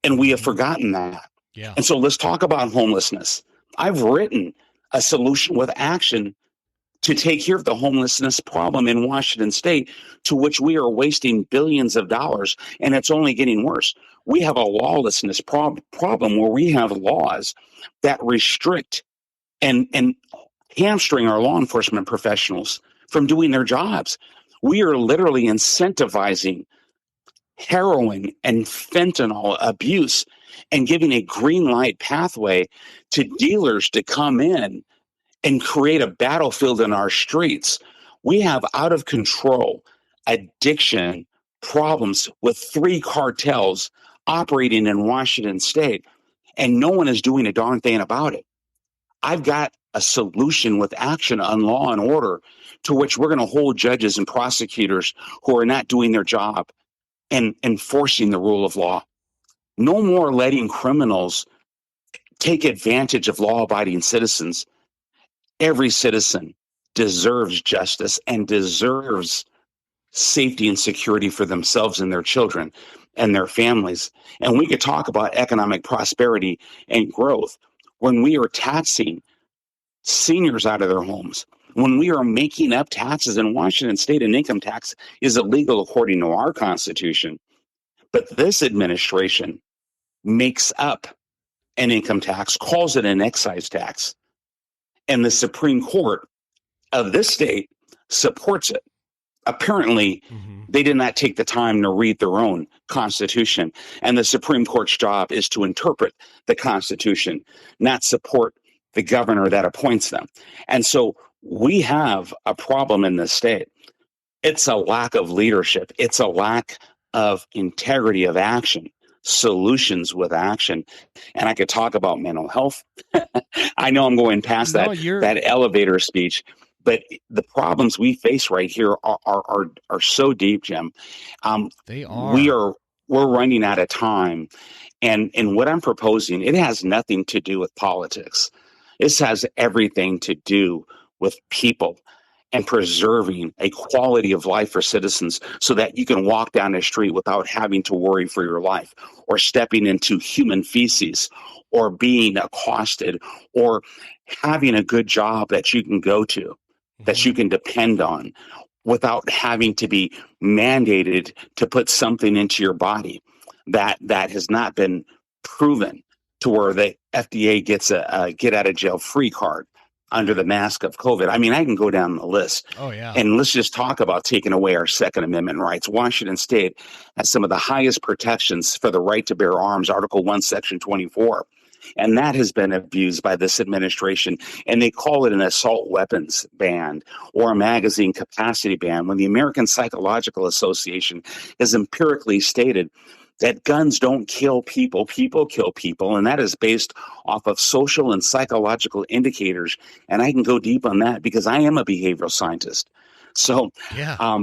And we have forgotten that. Yeah. And so let's talk about homelessness. I've written a solution with action to take care of the homelessness problem in Washington State, to which we are wasting billions of dollars, and it's only getting worse. We have a lawlessness problem where we have laws that restrict and hamstring our law enforcement professionals from doing their jobs. We are literally incentivizing heroin and fentanyl abuse and giving a green light pathway to dealers to come in and create a battlefield in our streets. We have out of control addiction problems with 3 cartels operating in Washington State, and no one is doing a darn thing about it. I've got a solution with action on law and order, to which we're going to hold judges and prosecutors who are not doing their job and enforcing the rule of law. No more letting criminals take advantage of law-abiding citizens. Every citizen deserves justice and deserves safety and security for themselves and their children and their families. And we could talk about economic prosperity and growth when we are taxing seniors out of their homes, when we are making up taxes in Washington State. An income tax is illegal according to our Constitution. But this administration makes up an income tax, calls it an excise tax. And the Supreme Court of this state supports it. Apparently, they did not take the time to read their own Constitution. And the Supreme Court's job is to interpret the Constitution, not support the governor that appoints them. And so we have a problem in this state. It's a lack of leadership. It's a lack of integrity of action, solutions with action. And I could talk about mental health. I know I'm going past that elevator speech, But the problems we face right here are so deep, Jim. They We are. are we're running out of time, and what I'm proposing, it has nothing to do with politics. This has everything to do with people and preserving a quality of life for citizens so that you can walk down the street without having to worry for your life or stepping into human feces or being accosted or having a good job that you can go to, that you can depend on without having to be mandated to put something into your body that has not been proven to where the FDA gets a get out of jail free card under the mask of COVID. I mean, I can go down the list. Oh, yeah. And let's just talk about taking away our Second Amendment rights. Washington State has some of the highest protections for the right to bear arms, Article 1, Section 24. And that has been abused by this administration. And they call it an assault weapons ban or a magazine capacity ban when the American Psychological Association has empirically stated that guns don't kill people, people kill people. And that is based off of social and psychological indicators. And I can go deep on that because I am a behavioral scientist. So, Yeah.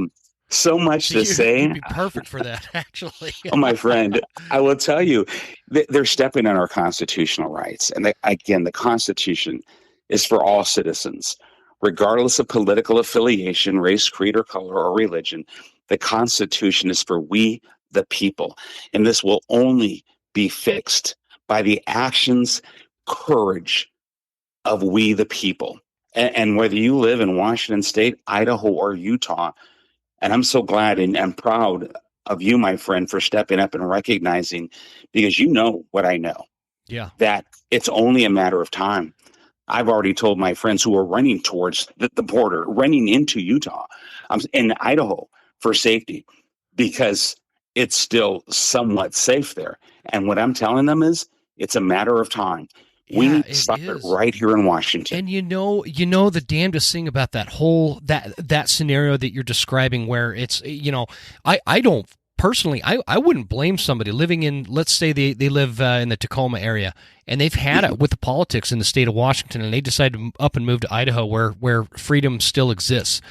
So much to say. You'd be perfect for that, actually. Oh, my friend, I will tell you, they're stepping on our constitutional rights. And again, the Constitution is for all citizens, regardless of political affiliation, race, creed, or color, or religion. The Constitution is for we, the people. And this will only be fixed by the actions, courage of we, the people. And whether you live in Washington State, Idaho, or Utah, and I'm so glad and proud of you, my friend, for stepping up and recognizing, because you know what I know. Yeah. That it's only a matter of time. I've already told my friends who are running towards the border, running into Utah, in Idaho for safety, because it's still somewhat safe there. And what I'm telling them is it's a matter of time. We need to stop it right here in Washington. And you know the damnedest thing about that whole that scenario that you're describing, where it's I don't personally I wouldn't blame somebody living in, let's say they live in the Tacoma area and they've had it with the politics in the state of Washington and they decide to up and move to Idaho where freedom still exists.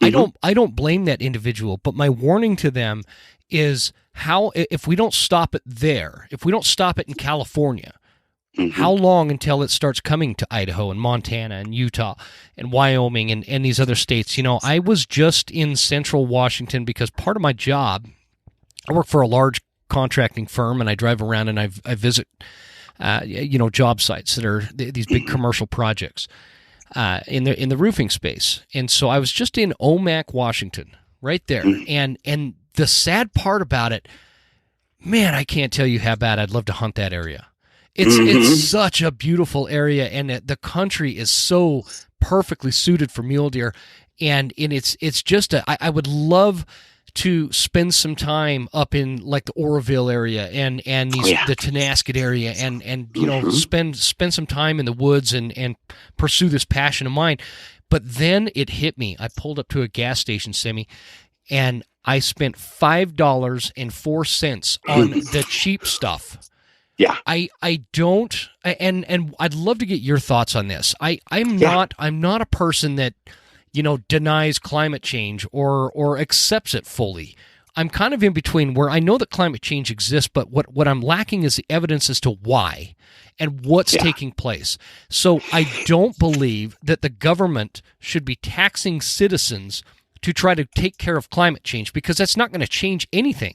I don't blame that individual, but my warning to them is how if we don't stop it there, if we don't stop it in California. How long until it starts coming to Idaho and Montana and Utah and Wyoming and these other states? I was just in central Washington because part of my job, I work for a large contracting firm and I drive around and I visit, job sites that are these big commercial projects in the roofing space. And so I was just in Omak, Washington, right there. And the sad part about it, man, I can't tell you how bad I'd love to hunt that area. It's such a beautiful area, and the country is so perfectly suited for mule deer, and it's just I would love to spend some time up in like the Oroville area and the Tonasket area and spend some time in the woods and pursue this passion of mine. But then it hit me. I pulled up to a gas station, Simi, and I spent $5.04 on the cheap stuff. Yeah, I don't, and I'd love to get your thoughts on this. I'm not a person that denies climate change or accepts it fully. I'm kind of in between, where I know that climate change exists, but what I'm lacking is the evidence as to why and what's taking place. So I don't believe that the government should be taxing citizens to try to take care of climate change, because that's not going to change anything.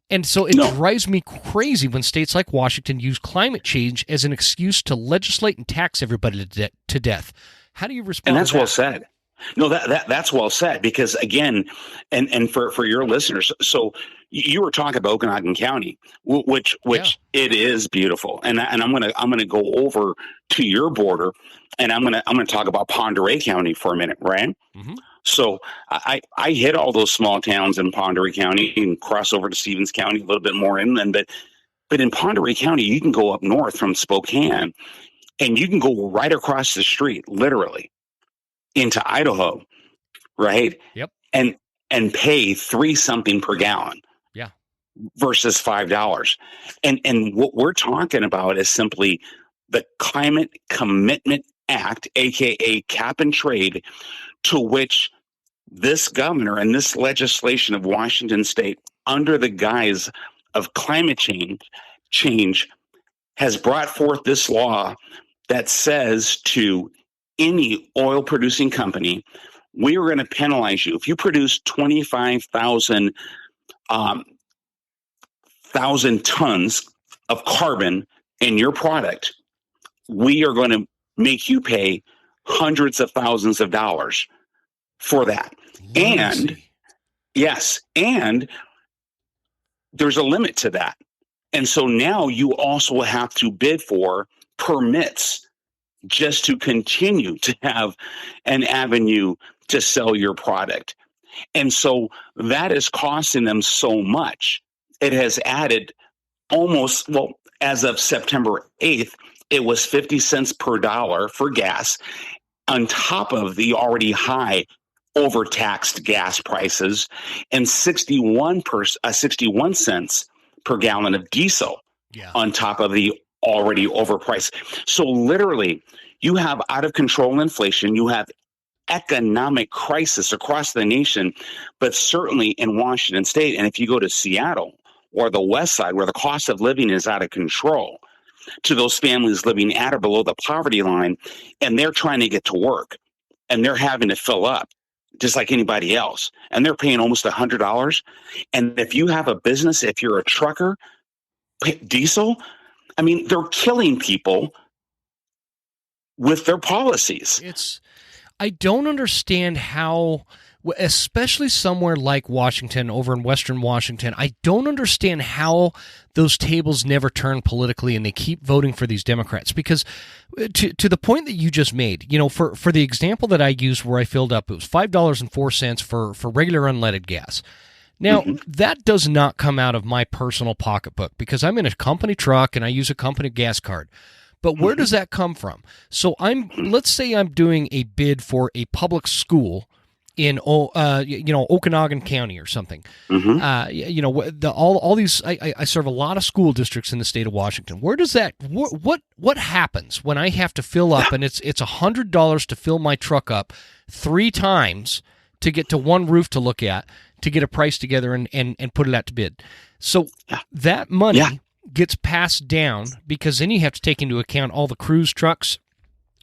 And so it drives me crazy when states like Washington use climate change as an excuse to legislate and tax everybody to death. How do you respond? And that's to that? well said. No, that's well said, because again, and for your listeners, so you were talking about Okanagan County, which it is beautiful, and I'm gonna go over to your border, and I'm gonna talk about Pend Oreille County for a minute, right? Mm-hmm. So I hit all those small towns in Pend Oreille County and cross over to Stevens County, a little bit more inland, but in Pend Oreille County, you can go up north from Spokane, and you can go right across the street, literally, into Idaho, right? Yep. And pay $3 something per gallon. Yeah. Versus $5. And what we're talking about is simply the climate commitment Act, aka cap and trade, to which this governor and this legislation of Washington State, under the guise of climate change has brought forth this law that says to any oil producing company, we are going to penalize you. If you produce 25,000 tons of carbon in your product, we are going to make you pay hundreds of thousands of dollars for that. And yes, and there's a limit to that. And so now you also have to bid for permits just to continue to have an avenue to sell your product. And so that is costing them so much. It has added almost, well, as of September 8th, it was 50 cents per dollar for gas on top of the already high overtaxed gas prices and 61 cents per gallon of diesel on top of the already overpriced. So literally, you have out of control inflation, you have economic crisis across the nation, but certainly in Washington State. And if you go to Seattle or the West Side, where the cost of living is out of control, to those families living at or below the poverty line, and they're trying to get to work, and they're having to fill up just like anybody else, and they're paying almost $100. And if you have a business, if you're a trucker, diesel, I mean, they're killing people with their policies. I don't understand how, especially somewhere like Washington, over in Western Washington, I don't understand how those tables never turn politically and they keep voting for these Democrats. Because to the point that you just made, you know, for the example that I used where I filled up, it was $5.04 for regular unleaded gas. Now, that does not come out of my personal pocketbook because I'm in a company truck and I use a company gas card. But where does that come from? So let's say I'm doing a bid for a public school in Okanagan County or something. All these I serve a lot of school districts in the state of Washington. Where does that what happens when I have to fill up and it's $100 to fill my truck up 3 times to get to one roof to look at to get a price together and put it out to bid? So that money gets passed down because then you have to take into account all the cruise trucks,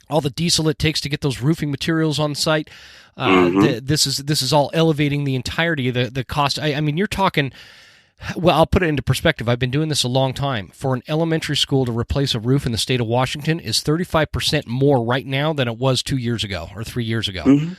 all the diesel it takes to get those roofing materials on site. This is all elevating the entirety of the cost. I mean, you're talking, well, I'll put it into perspective. I've been doing this a long time. For an elementary school to replace a roof in the state of Washington is 35% more right now than it was 2 years ago or 3 years ago.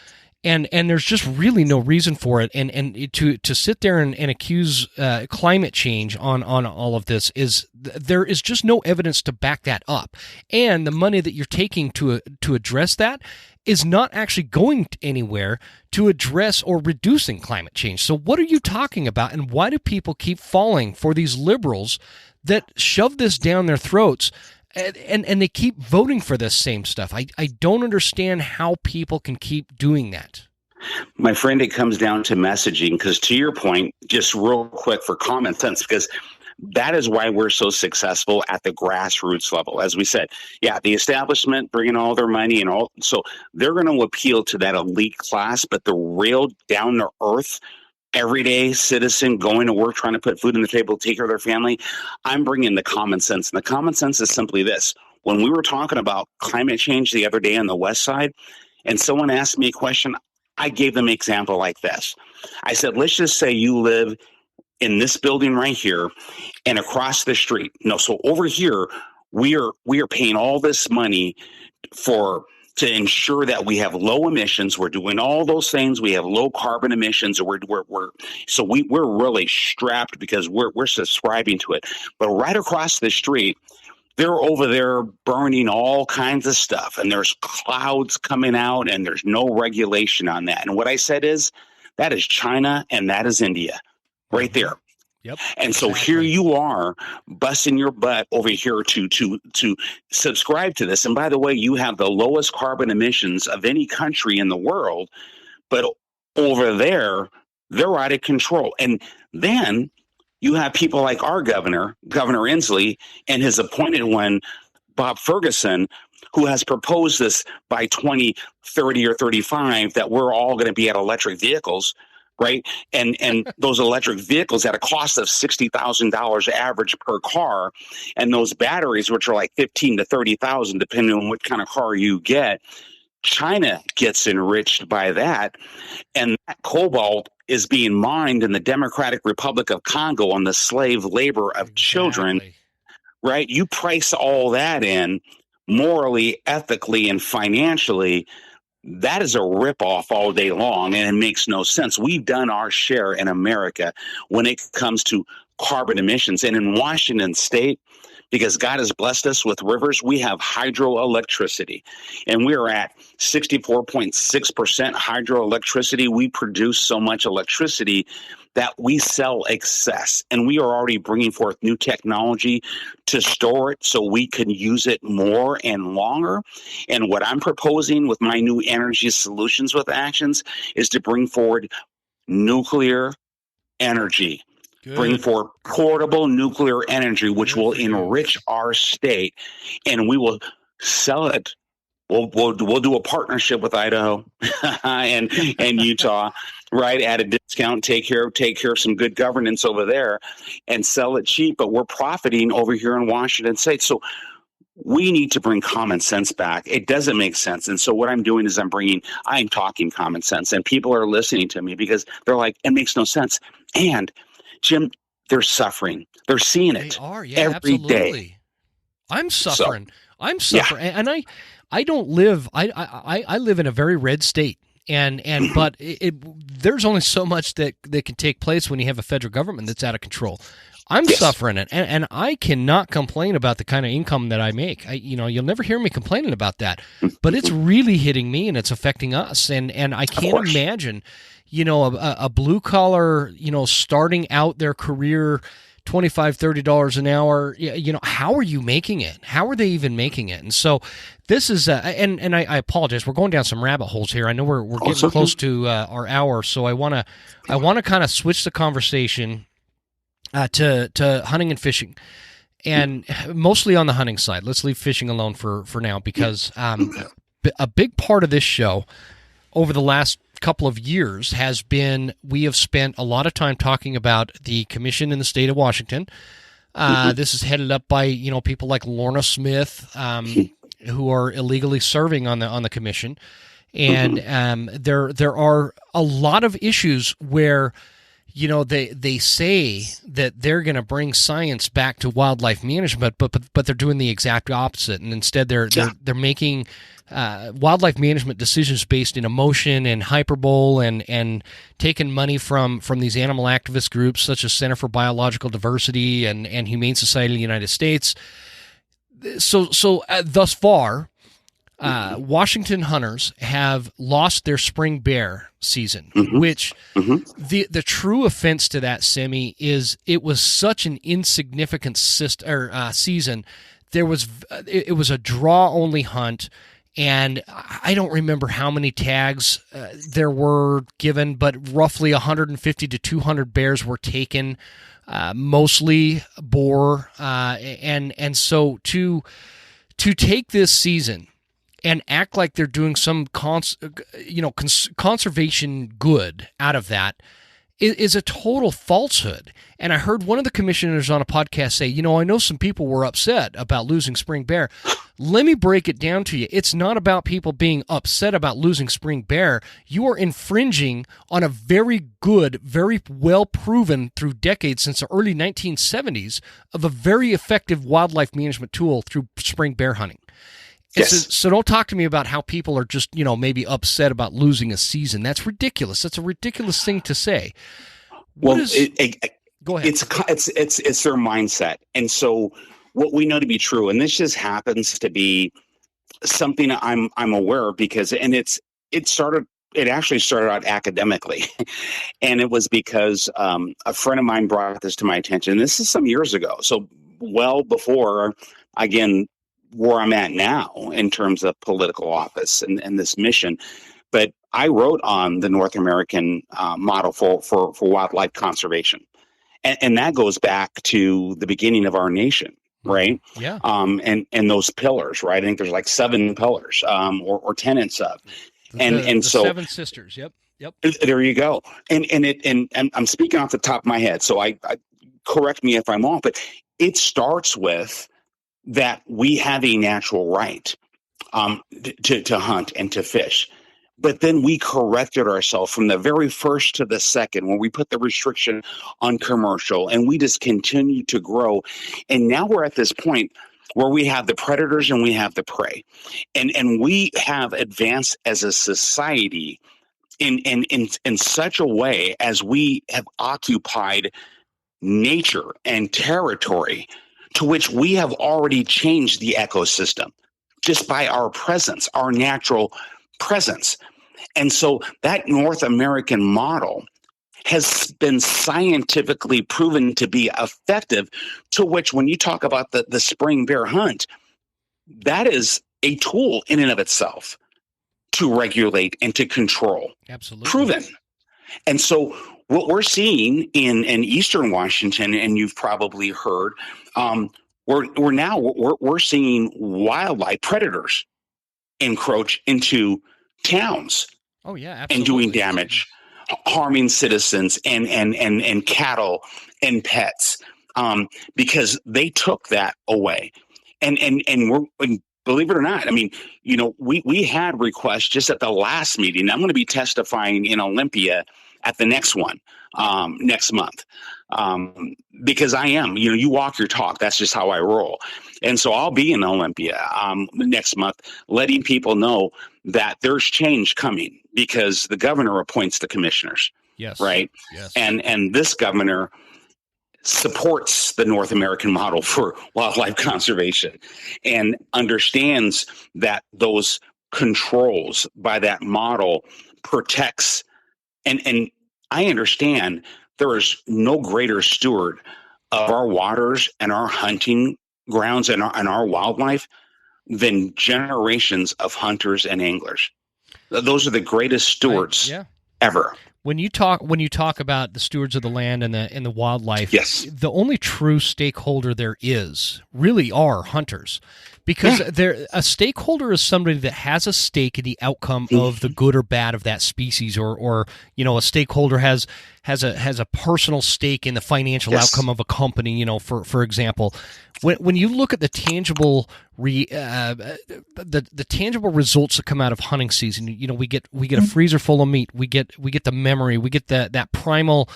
And there's just really no reason for it. And to sit there and accuse climate change on all of this there is just no evidence to back that up. And the money that you're taking to address that is not actually going anywhere to address or reducing climate change. So what are you talking about? And why do people keep falling for these liberals that shove this down their throats? And they keep voting for this same stuff. I don't understand how people can keep doing that. My friend, it comes down to messaging, because to your point, just real quick for common sense, because that is why we're so successful at the grassroots level. As we said, the establishment bringing all their money and all, so they're going to appeal to that elite class, but the real down to earth everyday citizen going to work, trying to put food on the table, take care of their family, I'm bringing the common sense. And the common sense is simply this. When we were talking about climate change the other day on the West Side, and someone asked me a question, I gave them an example like this. I said, let's just say you live in this building right here and across the street. No, so over here, we are paying all this money to ensure that we have low emissions. We're doing all those things. We have low carbon emissions. We're really strapped because we're subscribing to it. But right across the street, they're over there burning all kinds of stuff, and there's clouds coming out, and there's no regulation on that. And what I said is, that is China and that is India, right there. Yep. And so here you are busting your butt over here to subscribe to this. And by the way, you have the lowest carbon emissions of any country in the world, but over there, they're out of control. And then you have people like our Governor Inslee, and his appointed one, Bob Ferguson, who has proposed this by 2030 or 35 that we're all going to be at electric vehicles, right? And those electric vehicles at a cost of $60,000 average per car, and those batteries, which are like 15 to 30,000, depending on what kind of car you get. China gets enriched by that, and that cobalt is being mined in the Democratic Republic of Congo on the slave labor of children, right? You price all that in morally, ethically, and financially. That is a ripoff all day long, and it makes no sense. We've done our share in America when it comes to carbon emissions. And in Washington State, because God has blessed us with rivers, we have hydroelectricity, and we're at 64.6% hydroelectricity. We produce so much electricity that we sell excess, and we are already bringing forth new technology to store it so we can use it more and longer. And what I'm proposing with my new energy solutions with actions is to bring forward nuclear energy. Good. Bring forth portable nuclear energy, which will enrich our state, and we will sell it. We'll do a partnership with Idaho and Utah, right, at a discount. Take care of some good governance over there, and sell it cheap. But we're profiting over here in Washington State. So we need to bring common sense back. It doesn't make sense. And so what I'm doing is I'm talking common sense, and people are listening to me because they're like, it makes no sense. And Jim, they're suffering. They're seeing it. They are, every absolutely. day. I'm suffering. And I don't live. I live in a very red state, and but there's only so much that can take place when you have a federal government that's out of control. I'm suffering it, and I cannot complain about the kind of income that I make. You'll never hear me complaining about that, but it's really hitting me, and it's affecting us, and I can't imagine. A blue collar, starting out their career, $25, $30 an hour. How are you making it? How are they even making it? And so this is, and I apologize. We're going down some rabbit holes here. I know we're getting close to our hour, so I want to kind of switch the conversation to hunting and fishing, and mostly on the hunting side. Let's leave fishing alone for now, because a big part of this show over the last couple of years has been, we have spent a lot of time talking about the commission in the state of Washington. This is headed up by people like Lorna Smith, who are illegally serving on the commission, and there are a lot of issues where they say that they're going to bring science back to wildlife management, but they're doing the exact opposite, and instead they're making wildlife management decisions based in emotion and hyperbole, and taking money from these animal activist groups such as Center for Biological Diversity and Humane Society of the United States. So thus far, Washington hunters have lost their spring bear season, which the true offense to that, Semi, is it was such an insignificant season. It was a draw-only hunt, and I don't remember how many tags there were given, but roughly 150 to 200 bears were taken, mostly boar, and so to take this season and act like they're doing some conservation good out of that is a total falsehood. And I heard one of the commissioners on a podcast say, I know some people were upset about losing spring bear. Let me break it down to you. It's not about people being upset about losing spring bear. You are infringing on a very good, very well proven through decades since the early 1970s of a very effective wildlife management tool through spring bear hunting. Yes. So don't talk to me about how people are just, maybe upset about losing a season. That's ridiculous. That's a ridiculous thing to say. Go ahead. It's their mindset. And so what we know to be true, and this just happens to be something I'm aware of, because, and it actually started out academically. And it was because a friend of mine brought this to my attention. This is some years ago. So well before, again, where I'm at now in terms of political office and this mission. But I wrote on the North American model for wildlife conservation. And that goes back to the beginning of our nation, right? Yeah. And those pillars, right? I think there's like 7 pillars, or tenets of, and The so Seven Sisters. Yep. Yep. there you go. And I'm speaking off the top of my head, so I correct me if I'm wrong, but it starts with that we have a natural right to hunt and to fish. But then we corrected ourselves from the very first to the second when we put the restriction on commercial, and we just continue to grow. And now we're at this point where we have the predators and we have the prey. And we have advanced as a society in such a way as we have occupied nature and territory to which we have already changed the ecosystem just by our presence, our natural presence. And so that North American model has been scientifically proven to be effective, to which when you talk about the spring bear hunt, that is a tool in and of itself to regulate and to control. Absolutely. Proven. And so what we're seeing in Eastern Washington, and you've probably heard, we're seeing wildlife predators encroach into towns. Oh yeah, absolutely. And doing damage, harming citizens and cattle and pets, because they took that away. And believe it or not, I mean, we had requests just at the last meeting. I'm going to be testifying in Olympia at the next one next month, because I am. You walk your talk. That's just how I roll. And so I'll be in Olympia next month, letting people know that there's change coming because the governor appoints the commissioners. Yes. Right. Yes. And this governor supports the North American model for wildlife conservation and understands that those controls by that model protects. And I understand there is no greater steward of our waters and our hunting grounds and our wildlife than generations of hunters and anglers. Those are the greatest stewards ever. When you talk about the stewards of the land and the wildlife, yes, the only true stakeholder there is really are hunters, because a stakeholder is somebody that has a stake in the outcome of the good or bad of that species, or a stakeholder has a personal stake in the financial outcome of a company. For example, when you look at the tangible the tangible results that come out of hunting season, we get a freezer full of meat, we get the memory, we get that primal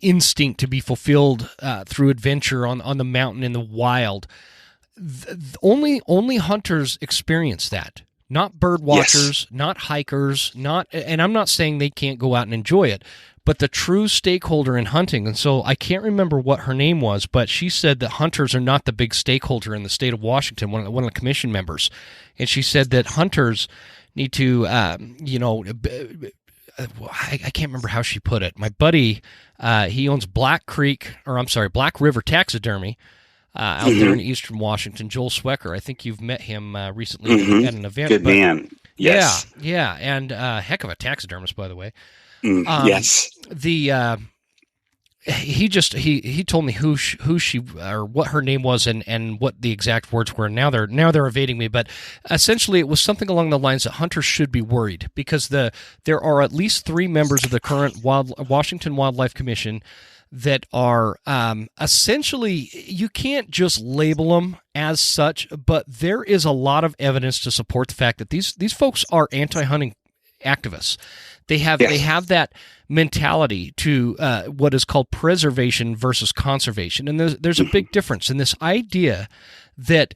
instinct to be fulfilled through adventure on the mountain in the wild. Only hunters experience that, not bird watchers, not hikers, and I'm not saying they can't go out and enjoy it, but the true stakeholder in hunting. And so I can't remember what her name was, but she said that hunters are not the big stakeholder in the state of Washington, one of the commission members. And she said that hunters need to, I can't remember how she put it. My buddy, he owns Black River Taxidermy out there in Eastern Washington, Joel Swecker. I think you've met him recently at an event. Good man. Yes. Yeah, and heck of a taxidermist, by the way. Yes. He told me who she or what her name was and what the exact words were. Now they're evading me, but essentially it was something along the lines that hunters should be worried because there are at least 3 members of the current Washington Wildlife Commission that are essentially, you can't just label them as such, but there is a lot of evidence to support the fact that these folks are anti-hunting activists. They have that mentality to what is called preservation versus conservation, and there's a big difference in this idea that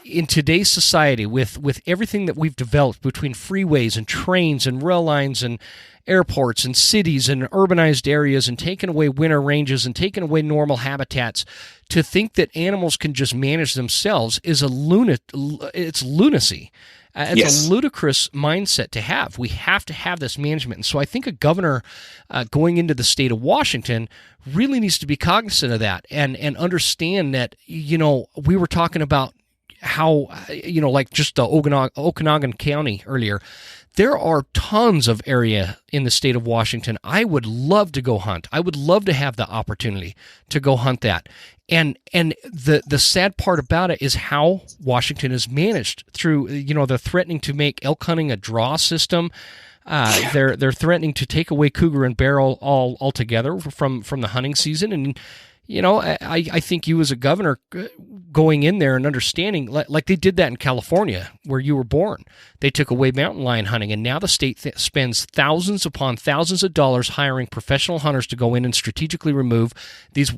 in today's society, with everything that we've developed between freeways and trains and rail lines and airports and cities and urbanized areas and taking away winter ranges and taking away normal habitats, to think that animals can just manage themselves is it's lunacy. It's a ludicrous mindset to have. We have to have this management. And so I think a governor going into the state of Washington really needs to be cognizant of that and understand that, we were talking about how, like just the Okanagan County earlier, there are tons of area in the state of Washington I would love to go hunt. I would love to have the opportunity to go hunt that. And the sad part about it is how Washington is managed through, they're threatening to make elk hunting a draw system. They're threatening to take away cougar and bear altogether from the hunting season. And I think you as a governor going in there and understanding, like they did that in California where you were born. They took away mountain lion hunting, and now the state spends thousands upon thousands of dollars hiring professional hunters to go in and strategically remove these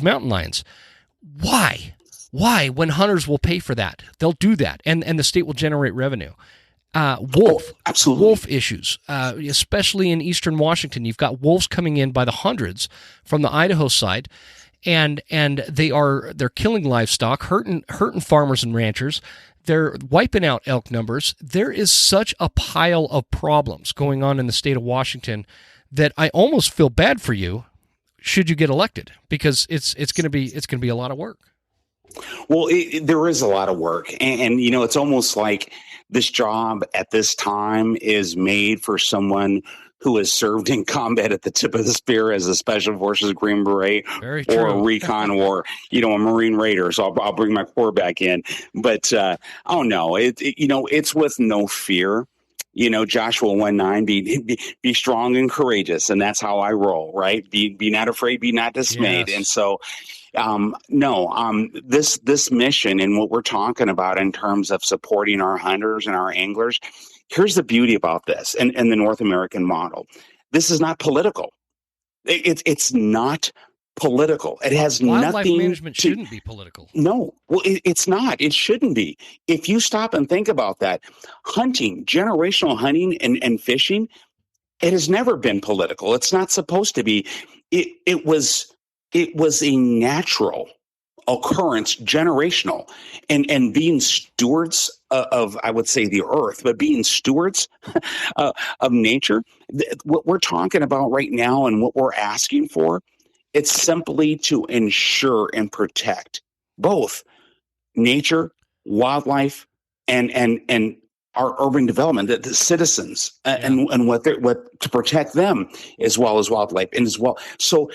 mountain lions. Why? When hunters will pay for that, they'll do that, and the state will generate revenue. Absolutely. Wolf issues, especially in eastern Washington. You've got wolves coming in by the hundreds from the Idaho side, and they're killing livestock, hurting farmers and ranchers. They're wiping out elk numbers. There is such a pile of problems going on in the state of Washington that I almost feel bad for you should you get elected, because it's going to be a lot of work. Well, there is a lot of work, and it's almost like this job at this time is made for someone who has served in combat at the tip of the spear as a Special Forces Green Beret or a recon or, a Marine Raider. So I'll bring my Corps back in. But, it's with no fear. Joshua 1:9, be strong and courageous. And that's how I roll, right? Be not afraid, be not dismayed. Yes. And so, this mission and what we're talking about in terms of supporting our hunters and our anglers, here's the beauty about this and the North American model. This is not political. It's not political. It has Wildlife nothing. Management shouldn't be political. No, well, it's not. It shouldn't be. If you stop and think about that, hunting, generational hunting and fishing, it has never been political. It's not supposed to be. It was a natural occurrence, generational, and being stewards of, I would say, the earth, but being stewards of nature. What we're talking about right now and what we're asking for, it's simply to ensure and protect both nature, wildlife, and our urban development, the citizens, and what to protect them as well as wildlife and as well. So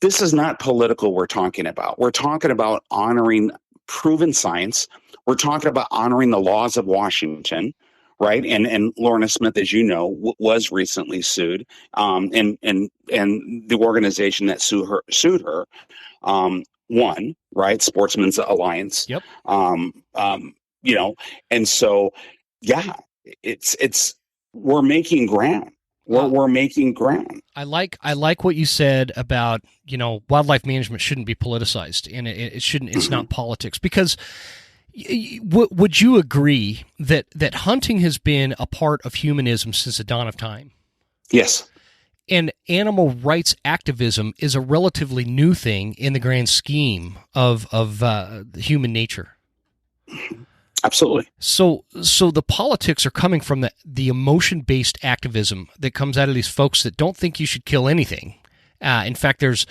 this is not political we're talking about. We're talking about honoring proven science. We're talking about honoring the laws of Washington, right? And Lorna Smith, as you know, was recently sued, and the organization that sued her won, right? Sportsmen's Alliance. Yep. And so, it's we're making ground. We're making ground. I like what you said about, wildlife management shouldn't be politicized, and it shouldn't. It's not politics, because would you agree that hunting has been a part of humanism since the dawn of time? Yes. And animal rights activism is a relatively new thing in the grand scheme of human nature. Absolutely. So the politics are coming from the emotion-based activism that comes out of these folks that don't think you should kill anything. In fact, there's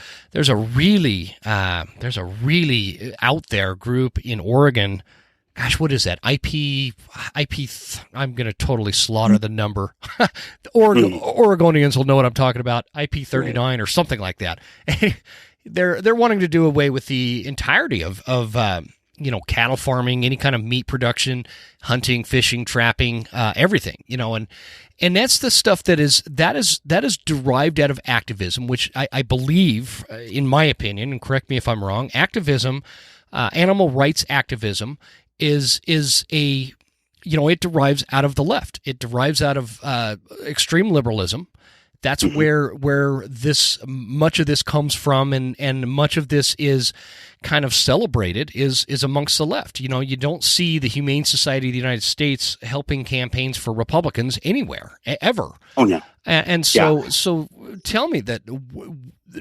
a really out there group in Oregon. Gosh, what is that? IP. I'm going to totally slaughter the number. The Oregonians will know what I'm talking about. IP 39 or something like that. They're wanting to do away with the entirety of cattle farming, any kind of meat production, hunting, fishing, trapping, everything, and that's the stuff that is derived out of activism, which I believe, in my opinion, and correct me if I'm wrong, activism, animal rights activism is a, it derives out of the left. It derives out of extreme liberalism. That's where much of this comes from, and much of this is kind of celebrated is amongst the left. You don't see the Humane Society of the United States helping campaigns for Republicans anywhere, ever. Oh, no. And so tell me that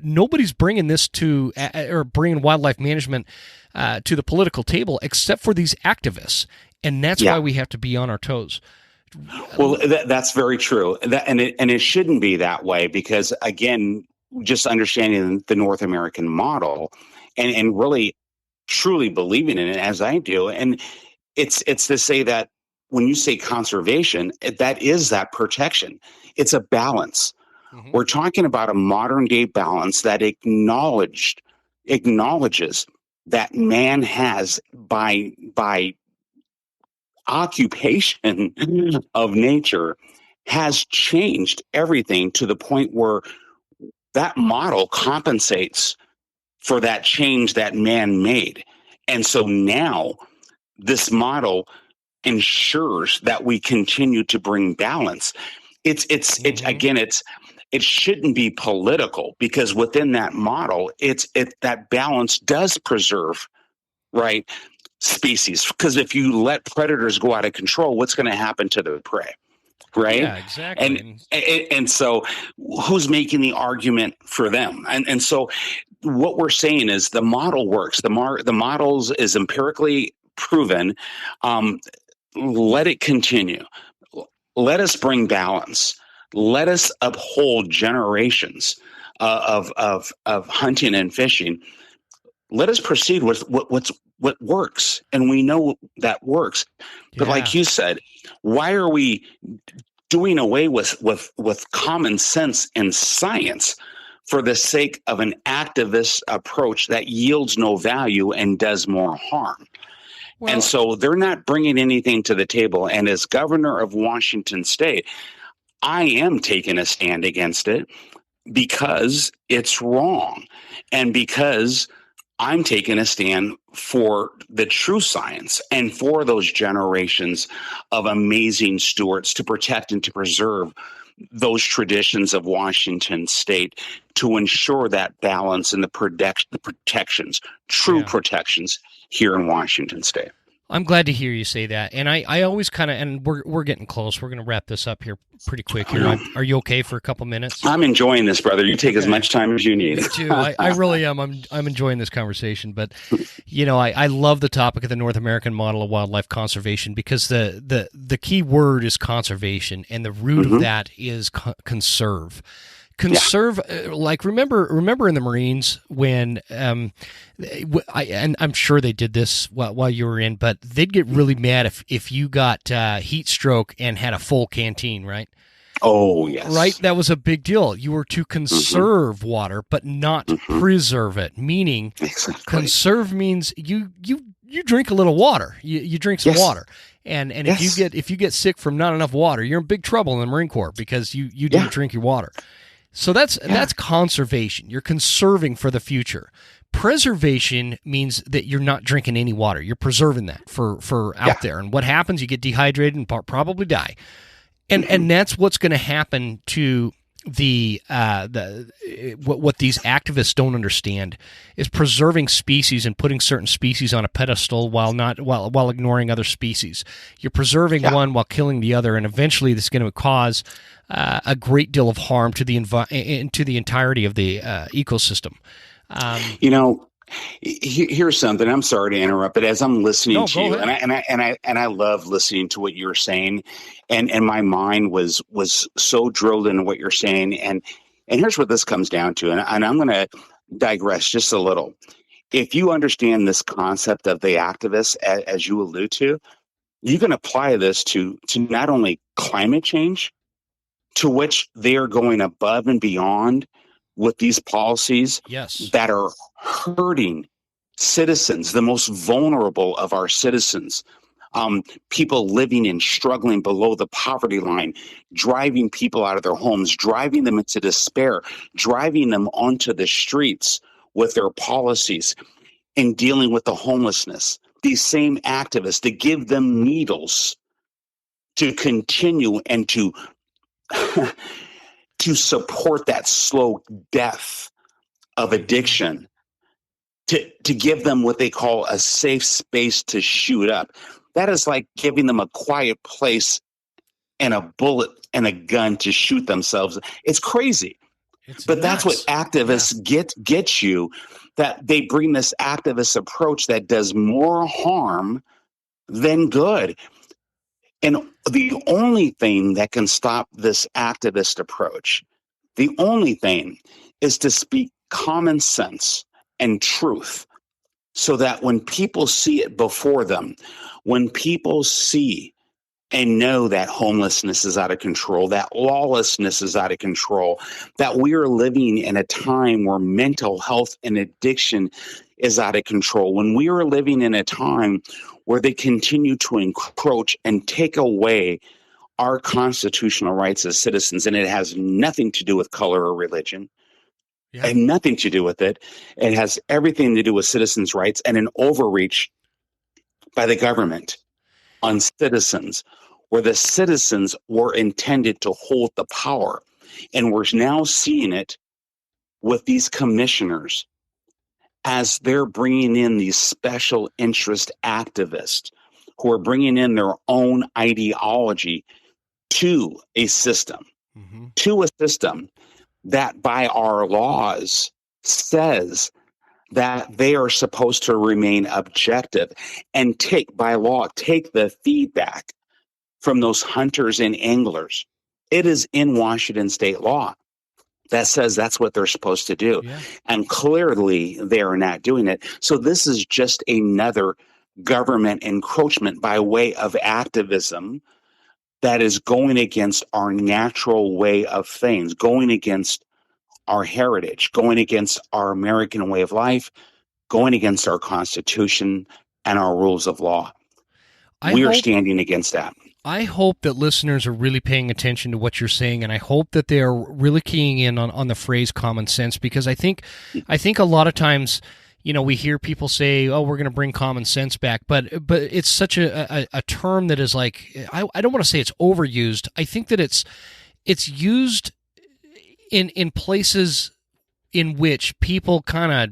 nobody's bringing this or bringing wildlife management to the political table except for these activists, and that's why we have to be on our toes. Well, that's very true, and it shouldn't be that way, because, again, just understanding the North American model and really truly believing in it as I do, and it's to say that when you say conservation, that is that protection. It's a balance. Mm-hmm. We're talking about a modern day balance that acknowledges that man has by occupation of nature has changed everything to the point where that model compensates for that change that man made. And so now this model ensures that we continue to bring balance. It shouldn't be political, because within that model, that balance does preserve, right, species. Because if you let predators go out of control, what's going to happen to the prey? Right? Yeah, exactly. And so who's making the argument for them? And so what we're saying is the model works. The models is empirically proven. Let it continue. Let us bring balance. Let us uphold generations of hunting and fishing. Let us proceed with what works, and we know that works. But like you said, why are we doing away with common sense and science for the sake of an activist approach that yields no value and does more harm? Well, and so they're not bringing anything to the table. And as governor of Washington State, I am taking a stand against it because it's wrong, and because I'm taking a stand for the true science and for those generations of amazing stewards to protect and to preserve those traditions of Washington State, to ensure that balance and the protections, true protections here in Washington State. I'm glad to hear you say that. And I always kind of, and we're getting close. We're going to wrap this up here pretty quick here. Are you okay for a couple minutes? I'm enjoying this, brother. You take as much time as you need. Me too. I really am. I'm enjoying this conversation. But, I love the topic of the North American model of wildlife conservation, because the key word is conservation, and the root of that is conserve. Conserve, like remember in the Marines when, and I'm sure they did this while you were in, but they'd get really mad if you got heat stroke and had a full canteen, right? Oh, yes. Right? That was a big deal. You were to conserve water, but not preserve it, meaning conserve means you drink a little water. You drink some water. And if you get sick from not enough water, you're in big trouble in the Marine Corps, because you didn't drink your water. So that's conservation. You're conserving for the future. Preservation means that you're not drinking any water. You're preserving that for out there. And what happens? You get dehydrated and probably die. And that's what's going to happen to what these activists don't understand is preserving species and putting certain species on a pedestal while ignoring other species. You're preserving one while killing the other, and eventually this is going to cause a great deal of harm to the entirety of the ecosystem. Here's something. I'm sorry to interrupt, but as I'm listening to you, and I love listening to what you're saying, and my mind was so drilled into what you're saying, and here's what this comes down to, and I'm going to digress just a little. If you understand this concept of the activists, as you allude to, you can apply this to not only climate change, to which they are going above and beyond with these policies that are hurting citizens, the most vulnerable of our citizens, people living and struggling below the poverty line, driving people out of their homes, driving them into despair, driving them onto the streets with their policies, and dealing with the homelessness. These same activists, to give them needles to continue and to support that slow death of addiction, to give them what they call a safe space to shoot up. That is like giving them a quiet place and a bullet and a gun to shoot themselves. It's crazy. But that's what activists get you, that they bring this activist approach that does more harm than good. And the only thing that can stop this activist approach, the only thing, is to speak common sense and truth, so that when people see it before them, when people see and know that homelessness is out of control, that lawlessness is out of control, that we are living in a time where mental health and addiction is out of control, when we are living in a time where they continue to encroach and take away our constitutional rights as citizens, and it has nothing to do with color or religion. Yeah. And nothing to do with it. It has everything to do with citizens' rights and an overreach by the government on citizens, where the citizens were intended to hold the power. And we're now seeing it with these commissioners as they're bringing in these special interest activists who are bringing in their own ideology to a system, that by our laws says that they are supposed to remain objective and take the feedback from those hunters and anglers. It is in Washington state law that says that's what they're supposed to do. Yeah. And clearly they are not doing it. So this is just another government encroachment by way of activism that is going against our natural way of things, going against our heritage, going against our American way of life, going against our Constitution and our rules of law. We are standing against that. I hope that listeners are really paying attention to what you're saying, and I hope that they are really keying in on the phrase common sense, because I think a lot of times, we hear people say, "Oh, we're going to bring common sense back," but it's such a term that is like, I don't want to say it's overused. I think that it's used in places in which people kind of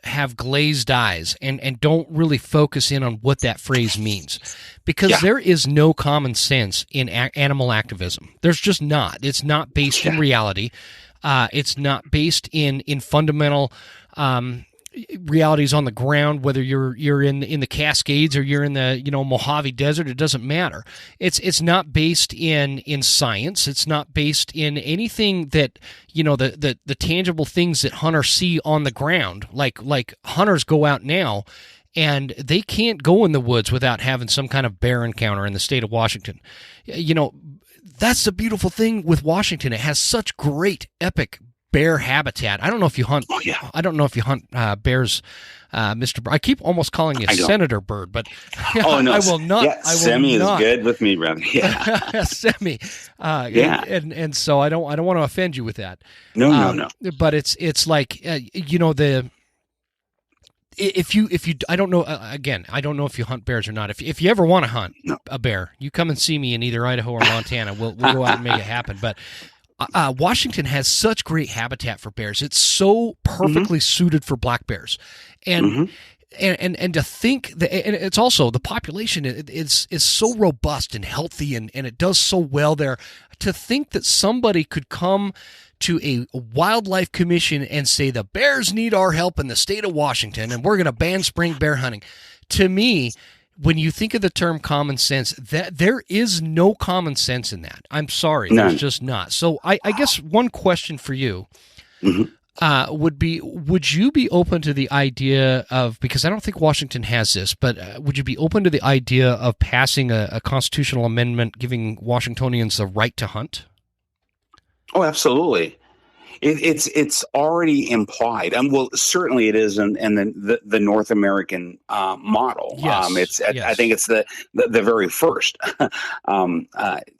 have glazed eyes and don't really focus in on what that phrase means, because there is no common sense in animal activism. There's just not. It's not based in reality. It's not based in fundamental realities on the ground, whether you're in the Cascades or you're in the Mojave Desert. It doesn't matter. It's not based in science. It's not based in anything that the tangible things that hunters see on the ground. Like hunters go out now, and they can't go in the woods without having some kind of bear encounter in the state of Washington. That's the beautiful thing with Washington. It has such great, epic bear habitat. I don't know if you hunt. Oh, yeah. I don't know if you hunt bears, Mr. Bird. I keep almost calling you Senator Bird, but oh no, I will not. Yeah, Semi is good with me, brother. Yeah, Semi. Yeah, and so I don't want to offend you with that. No. But it's like if you I don't know, again, I don't know if you hunt bears or not. If you ever want to hunt a bear, you come and see me in either Idaho or Montana. We'll go out and make it happen. But Washington has such great habitat for bears. It's so perfectly suited for black bears, and to think that, and it's also the population is so robust and healthy, and it does so well there. To think that somebody could come to a wildlife commission and say the bears need our help in the state of Washington, and we're going to ban spring bear hunting. To me, when you think of the term common sense, that there is no common sense in that. I'm sorry, there's just not. So I guess one question for you would be, would you be open to the idea of, because I don't think Washington has this, but would you be open to the idea of passing a constitutional amendment giving Washingtonians the right to hunt? Oh, absolutely. It's already implied. Well, certainly it is in the North American model. Yes, I think it's the very first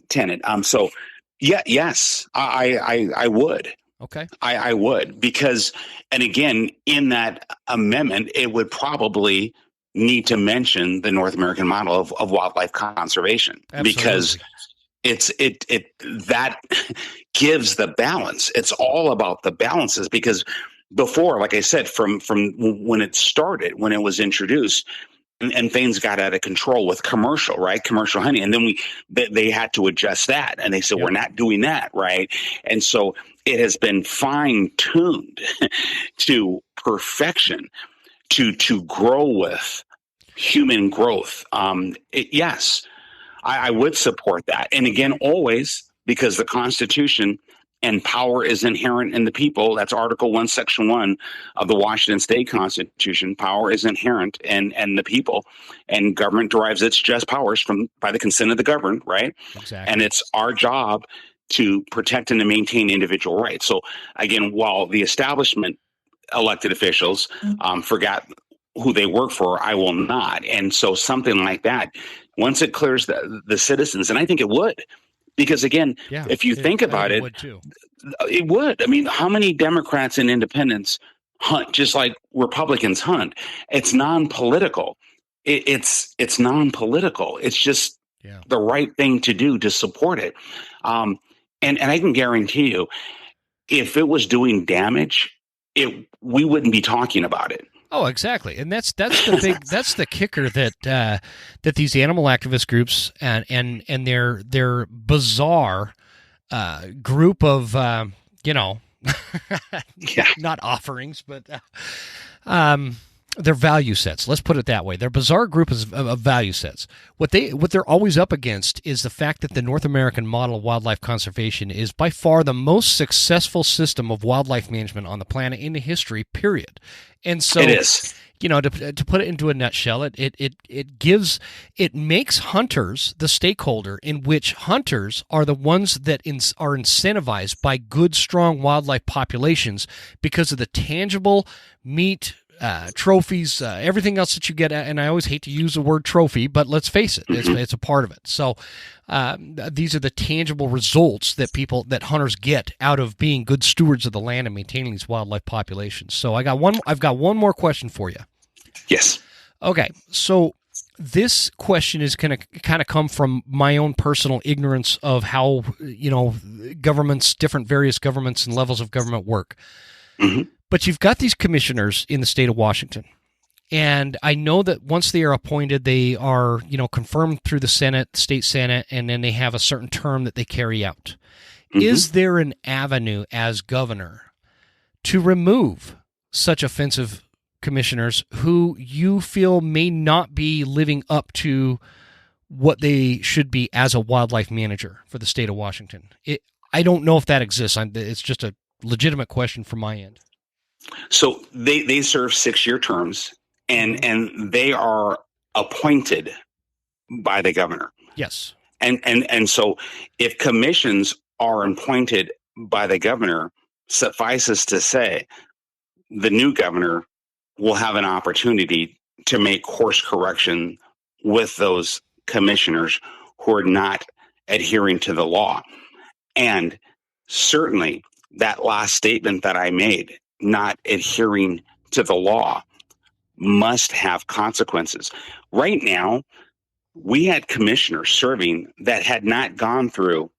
tenet. So yes, I would. Okay. I would, because, and again, in that amendment, it would probably need to mention the North American model of wildlife conservation. Absolutely. Because that gives the balance. It's all about the balances, because before, like I said, from when it started, when it was introduced, and things got out of control with commercial hunting, and then they had to adjust that, and they said, we're not doing that, right? And so it has been fine-tuned to perfection to grow with human growth. Yes, I would support that. And again, always, because the Constitution and power is inherent in the people. That's Article 1, Section 1 of the Washington State Constitution. Power is inherent in the people, and government derives its just powers by the consent of the governed, right? Exactly. And it's our job to protect and to maintain individual rights. So again, while the establishment elected officials forgot who they work for, I will not. And so something like that, once it clears the citizens, and I think it would, because again, if you think about it, it would. I mean, how many Democrats and independents hunt just like Republicans hunt? It's non-political. It's non-political. It's just the right thing to do to support it. And I can guarantee you, if it was doing damage, we wouldn't be talking about it. Oh, exactly, and that's the kicker that these animal activist groups and their bizarre group of not offerings, but their value sets. Let's put it that way. Their bizarre group of value sets. What they're always up against is the fact that the North American model of wildlife conservation is by far the most successful system of wildlife management on the planet in the history, period. And so it is. To put it into a nutshell, it makes hunters the stakeholder, in which hunters are the ones that are incentivized by good, strong wildlife populations because of the tangible meat, trophies, everything else that you get. And I always hate to use the word trophy, but let's face it, it's a part of it. So these are the tangible results that hunters get out of being good stewards of the land and maintaining these wildlife populations. So I've got one more question for you. Yes. Okay. So this question is going to kind of come from my own personal ignorance of how, various governments and levels of government work. Mm-hmm. But you've got these commissioners in the state of Washington, and I know that once they are appointed, they are, confirmed through the state Senate, and then they have a certain term that they carry out. Mm-hmm. Is there an avenue as governor to remove such offensive commissioners who you feel may not be living up to what they should be as a wildlife manager for the state of Washington? I don't know if that exists. It's just a legitimate question from my end. So they serve 6-year terms, and they are appointed by the governor. Yes. And so if commissions are appointed by the governor, suffices to say the new governor will have an opportunity to make course correction with those commissioners who are not adhering to the law. And certainly that last statement that I made, not adhering to the law, must have consequences. Right now, we had commissioners serving that had not gone through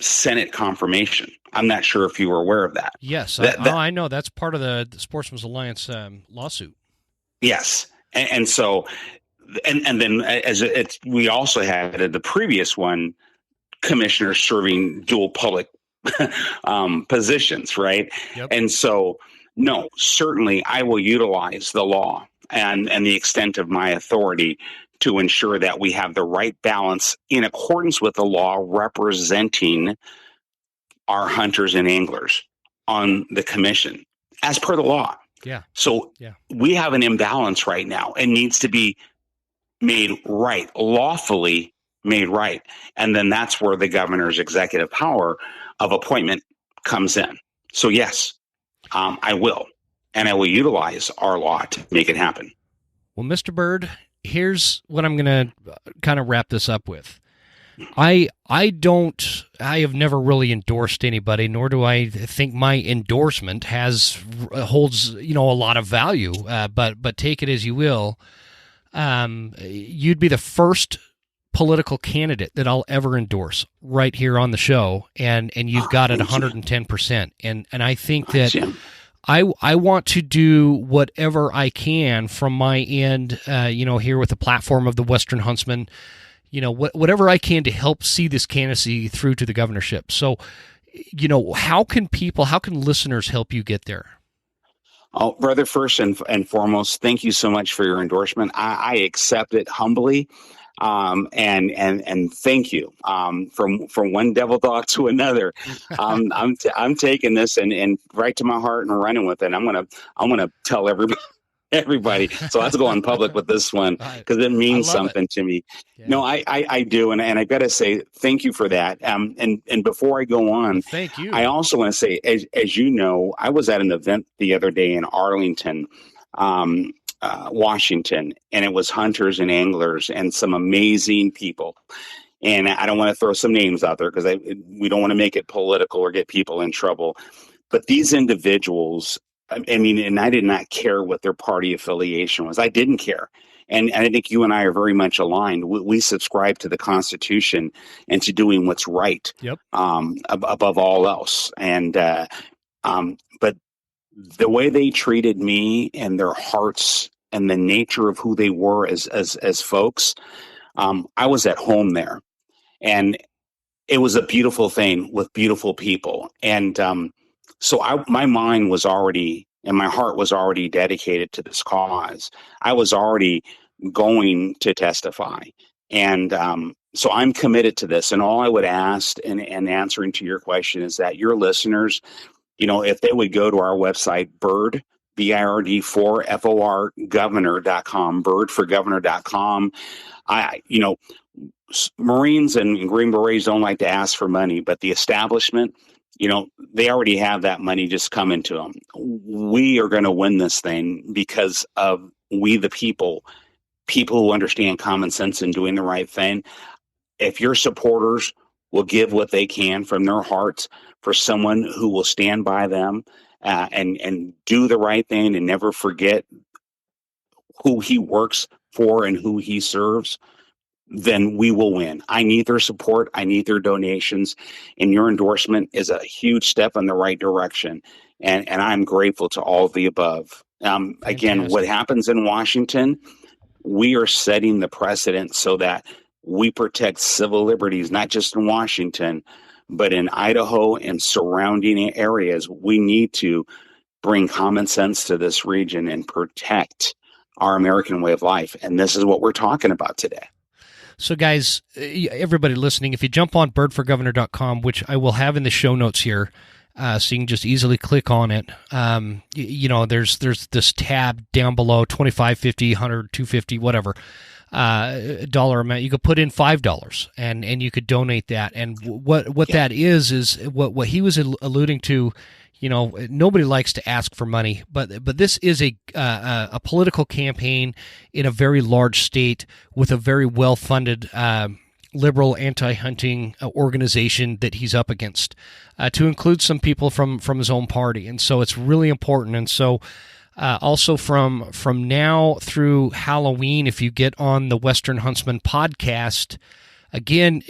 Senate confirmation. I'm not sure if you were aware of that. Yes, I know. That's part of the Sportsmen's Alliance lawsuit. Yes. And so, and then we also had the previous one, commissioners serving dual public positions, right? Yep. And so, no, certainly I will utilize the law and the extent of my authority to ensure that we have the right balance in accordance with the law representing our hunters and anglers on the commission as per the law. Yeah. So we have an imbalance right now and needs to be made right, lawfully made right. And then that's where the governor's executive power of appointment comes in. So yes, I will. And I will utilize our law to make it happen. Well, Mr. Bird, here's what I'm going to kind of wrap this up with. I have never really endorsed anybody, nor do I think my endorsement holds a lot of value. But take it as you will. You'd be the first political candidate that I'll ever endorse right here on the show, and you've got it 110%. And I think that I want to do whatever I can from my end, here with the platform of the Western Huntsman, whatever I can to help see this candidacy through to the governorship. So, how can listeners help you get there? Oh, brother, first and foremost, thank you so much for your endorsement. I accept it humbly. And thank you. From one devil dog to another, I'm taking this and right to my heart and running with it. I'm gonna tell everybody. So let's go in public with this one because it means something to me. Yeah. No, I do, and I got to say thank you for that. And before I go on, well, thank you. I also want to say, as you know, I was at an event the other day in Arlington, Washington, and it was hunters and anglers and some amazing people. And I don't want to throw some names out there because we don't want to make it political or get people in trouble. But these individuals, I mean, and I did not care what their party affiliation was. I didn't care. And I think you and I are very much aligned. We subscribe to the Constitution and to doing what's right. Yep. Above all else. And but the way they treated me and their hearts and the nature of who they were as folks, I was at home there, and it was a beautiful thing with beautiful people. And so my mind was already, and my heart was already dedicated to this cause. I was already going to testify. And so I'm committed to this. And all I would ask, and answering to your question, is that your listeners, if they would go to our website, BIRD, BIRD4FOR governor.com, birdforgovernor.com. Marines and Green Berets don't like to ask for money, but the establishment, they already have that money just coming to them. We are going to win this thing because of we the people who understand common sense and doing the right thing. If your supporters will give what they can from their hearts for someone who will stand by them and do the right thing and never forget who he works for and who he serves, then we will win. I need their support. I need their donations. And your endorsement is a huge step in the right direction. And I'm grateful to all of the above. Again, what happens in Washington, we are setting the precedent so that we protect civil liberties, not just in Washington, but in Idaho and surrounding areas. We need to bring common sense to this region and protect our American way of life. And this is what we're talking about today. So, guys, everybody listening, if you jump on birdforgovernor.com, which I will have in the show notes here, so you can just easily click on it. There's this tab down below, $25, $50, $100, $250, whatever, dollar amount. You could put in $5 and you could donate that. And what that is what he was alluding to. Nobody likes to ask for money, but this is a political campaign in a very large state with a very well-funded liberal anti-hunting organization that he's up against, to include some people from his own party. And so it's really important. And so also from now through Halloween, if you get on the Western Huntsman podcast, again,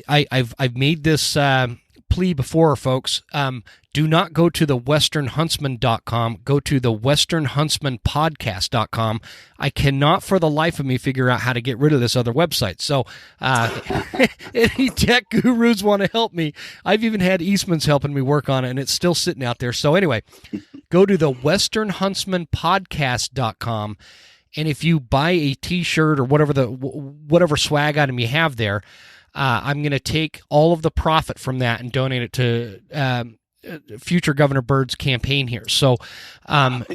I've made this plea before, folks. Do not go to the westernhuntsman.com. Go to the westernhuntsmanpodcast.com. I cannot for the life of me figure out how to get rid of this other website. So any tech gurus want to help me. I've even had Eastman's helping me work on it, and it's still sitting out there. So anyway, go to the westernhuntsmanpodcast.com, and if you buy a T-shirt or whatever swag item you have there, I'm going to take all of the profit from that and donate it to future Governor Byrd's campaign here. So,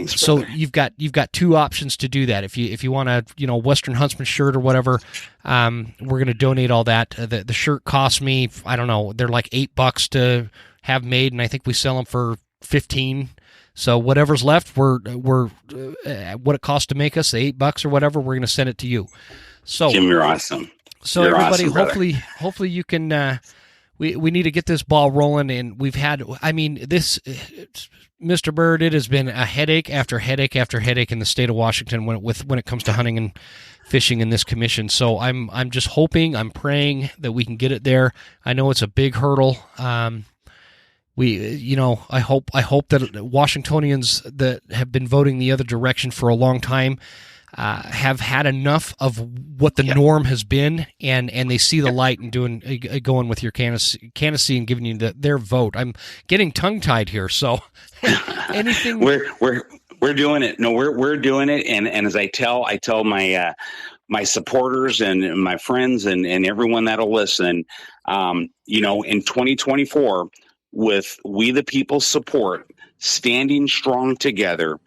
so you've got two options to do that. If you want a Western Huntsman shirt or whatever, we're going to donate all that. The shirt costs me, I don't know, they're like $8 to have made, and I think we sell them for $15. So whatever's left, we're what it costs to make us, the $8 or whatever, we're going to send it to you. So Jim, you're awesome. So you're everybody, awesome, hopefully you can. We need to get this ball rolling, and we've had. I mean, this, Mr. Byrd, it has been a headache after headache after headache in the state of Washington when it comes to hunting and fishing in this commission. So I'm just hoping, I'm praying that we can get it there. I know it's a big hurdle. I hope that Washingtonians that have been voting the other direction for a long time have had enough of what the norm has been, and they see the light and going with your candidacy and giving you their vote. I'm getting tongue tied here, so anything we're doing it. No, we're doing it, and as I tell my my supporters and my friends and everyone that'll listen, in 2024, with We the People's support, standing strong together,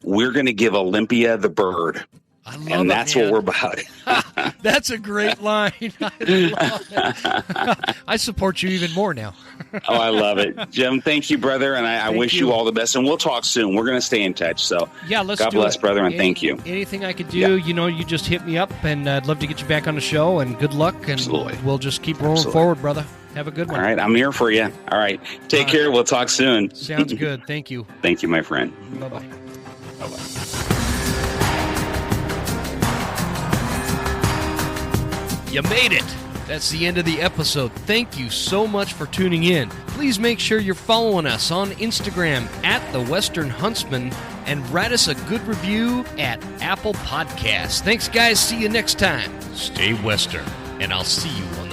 we're going to give Olympia the bird. I love and it, that's man. what we're about. That's a great line. I love it. I support you even more now. Oh, I love it. Jim, thank you, brother, and I wish you all the best, and we'll talk soon. We're going to stay in touch, so yeah, let's God do bless, it. brother, and thank you. Anything I could do, you just hit me up, and I'd love to get you back on the show, and good luck, and we'll just keep rolling forward, brother. Have a good one. All right, I'm here for you. All right, take care. We'll talk soon. Sounds good. Thank you. Thank you, my friend. Bye-bye. Bye-bye. You made it. That's the end of the episode. Thank you so much for tuning in. Please make sure you're following us on Instagram at The Western Huntsman and write us a good review at Apple Podcasts. Thanks, guys. See you next time. Stay Western, and I'll see you on